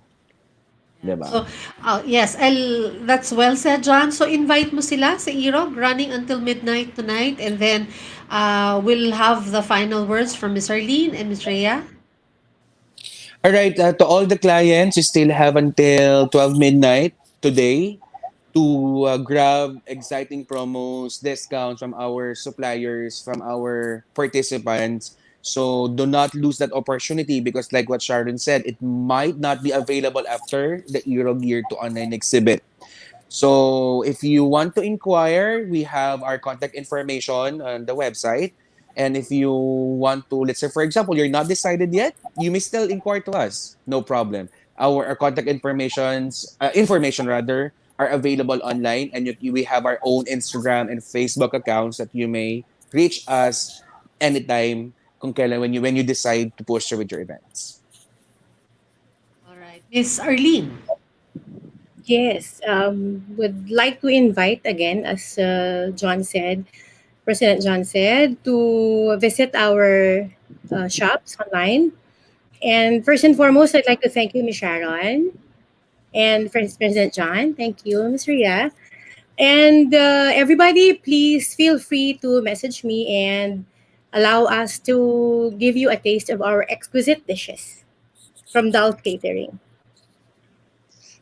Di ba? So, yes, that's well said, John. So, invite mo sila sa Irog running until midnight tonight and then we'll have the final words from Miss Arlene and Miss Rhea. All right, to all the clients, you still have until 12 midnight today to grab exciting promos, discounts from our suppliers, from our participants. So do not lose that opportunity because like what Sharon said, it might not be available after the Euro Gear to online exhibit. So if you want to inquire, we have our contact information on the website. And if you want to, let's say, for example, you're not decided yet, you may still inquire to us. No problem. Our contact information rather, are available online, and we have our own Instagram and Facebook accounts that you may reach us anytime kung kailan when you decide to push through with your events. All right. Miss Arlene. Yes, would like to invite again, as President John said, to visit our shops online. And first and foremost, I'd like to thank you, Ms. Sharon, and President John. Thank you, Ms. Ria. And everybody, please feel free to message me and allow us to give you a taste of our exquisite dishes from Dal Catering.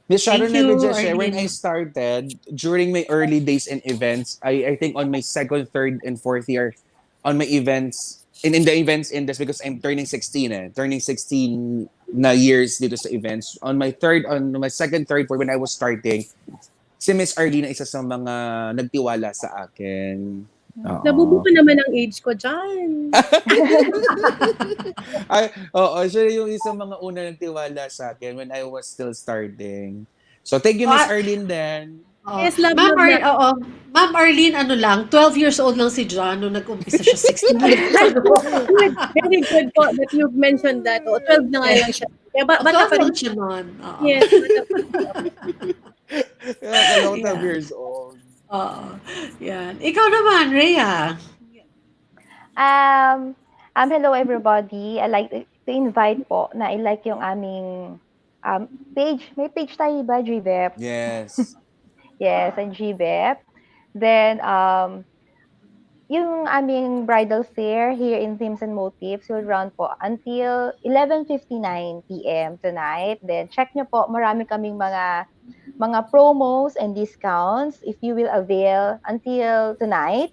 Miss Thank Sharon, let me you, just share, when I Arlene. started, during my early days in events, I think on my second, third, and fourth year, on my events, in the events industry, because I'm turning 16 turning 16 na years dito sa events. On my second, third, fourth, when I was starting, si Miss Arlene isa sa mga nagtiwala sa akin. Oo. Nabubuka naman ang age ko dyan. Ay, oo, siya yung isang mga una nagtiwala sa akin when I was still starting. So, thank you, Miss Ah, Arlene, then. Yes, love, love, love. Oo. Ma'am Arlene, 12 years old lang si John nung nag-umpisa siya, 16 years old. Good. Very good po that you mentioned that. 12 na nga lang siya. Kaya bata 12 pa rin lang siya. siya nun. Oo. Yes, bata pa rin siya. A lot of Yeah. years old. Oo. Yan. Ikaw naman, Rhea. Um, Hello everybody. I like to invite po na i-like yung aming page. May page tayo ba, GBEP? Yes. Yes, ang GBEP. Then, yung aming bridal fair here in Themes and Motifs will run po until 11:59 p.m. tonight. Then, check nyo po, marami kaming mga promos and discounts if you will avail until tonight.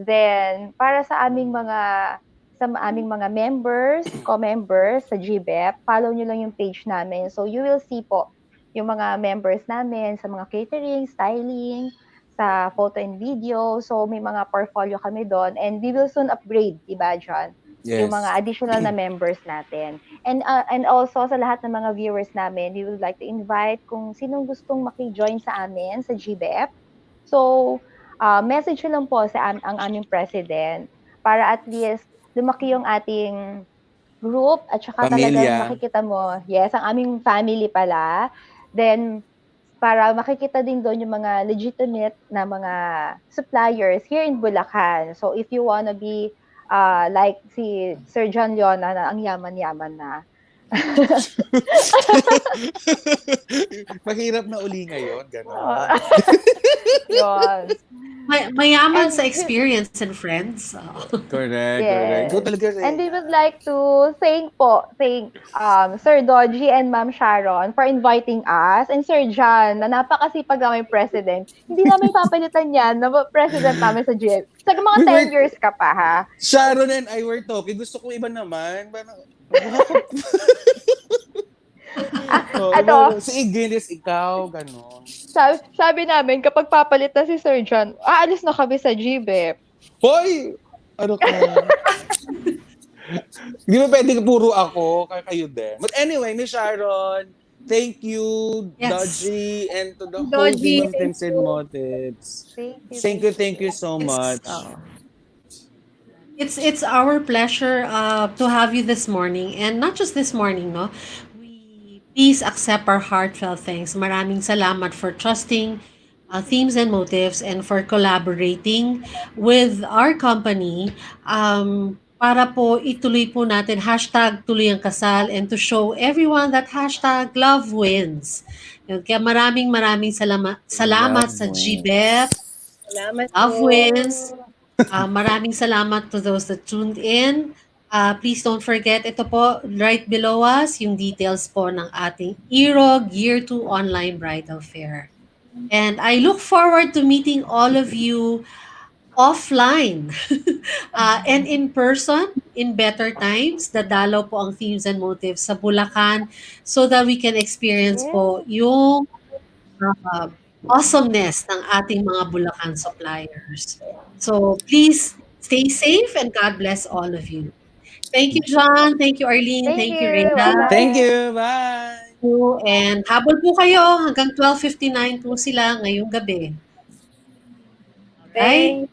Then, para sa aming mga members, co-members sa GBEP, follow nyo lang yung page namin. So, you will see po yung mga members namin sa mga catering, styling, sa photo and video. So, may mga portfolio kami doon. And we will soon upgrade, diba, John? Yung mga Yes. additional na members natin. And also, sa lahat ng mga viewers namin, we would like to invite kung sinong gustong maki-join sa amin sa GBEP. So, message nyo lang po ang aming president para at least lumaki yung ating group at saka talagang Pamilya. makikita mo, yes, ang aming family pala. Then, para makikita din doon yung mga legitimate na mga suppliers here in Bulacan. So, if you wanna be like si Sir John Leona na ang yaman-yaman na. Mahirap na uli ngayon, ganon. Yun. Mayaman sa And experience and friends. Correct, correct. Go yes. talaga And we rin. would like to thank Sir Dodgy and Ma'am Sharon for inviting us, and Sir John na napakasipag namin president. Hindi namin papalitan yan na president namin sa GM. Sa mga We 10 were, years ka pa, ha? Sharon and I were talking. Gusto ko iba naman. Parang, Ito, si Ignis, ikaw, ganon. sabi namin, kapag papalitan si Sir John, aalis na kami sa GBEP. Hoy! Ano ka? Hindi ba pwede puro ako, kayo din. But anyway, Miss Sharon, thank you, Yes. Dodgy, and to the whole Dodgy, team of thank Vincent you. Motives. Thank you. Thank you so It's much. it's our pleasure to have you this morning, and not just this morning, no. We please accept our heartfelt thanks. Maraming salamat for trusting Themes and Motives and for collaborating with our company para po ituloy po natin hashtag tuloy ang kasal and to show everyone that hashtag love wins. Yun, kaya maraming salamat Love sa wins. GBEP, Salamat Love po. wins. Maraming salamat to those that tuned in. Please don't forget, ito po, right below us, yung details po ng ating EROG Year 2 Online Bridal Fair. And I look forward to meeting all of you offline and in person in better times. Dadalaw po ang Themes and Motives sa Bulacan so that we can experience po Yes. yung uh, awesomeness ng ating mga Bulacan suppliers. So please stay safe and God bless all of you. Thank you, John. Thank you, Arlene. Thank Thank you, you. Rhea. Thank Bye-bye. you. Bye. And habol po kayo hanggang 12:59 po sila ngayong gabi. Alright? Thank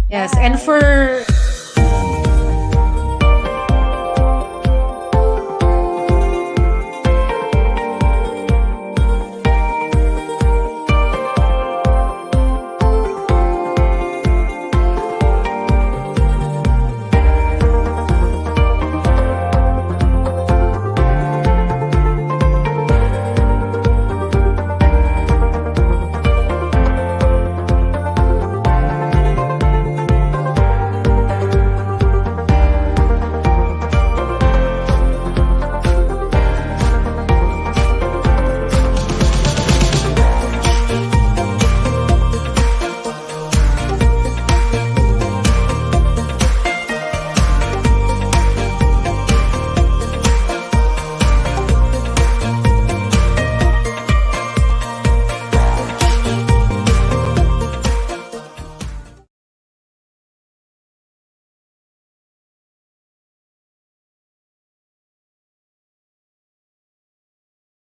Yes. And Bye. for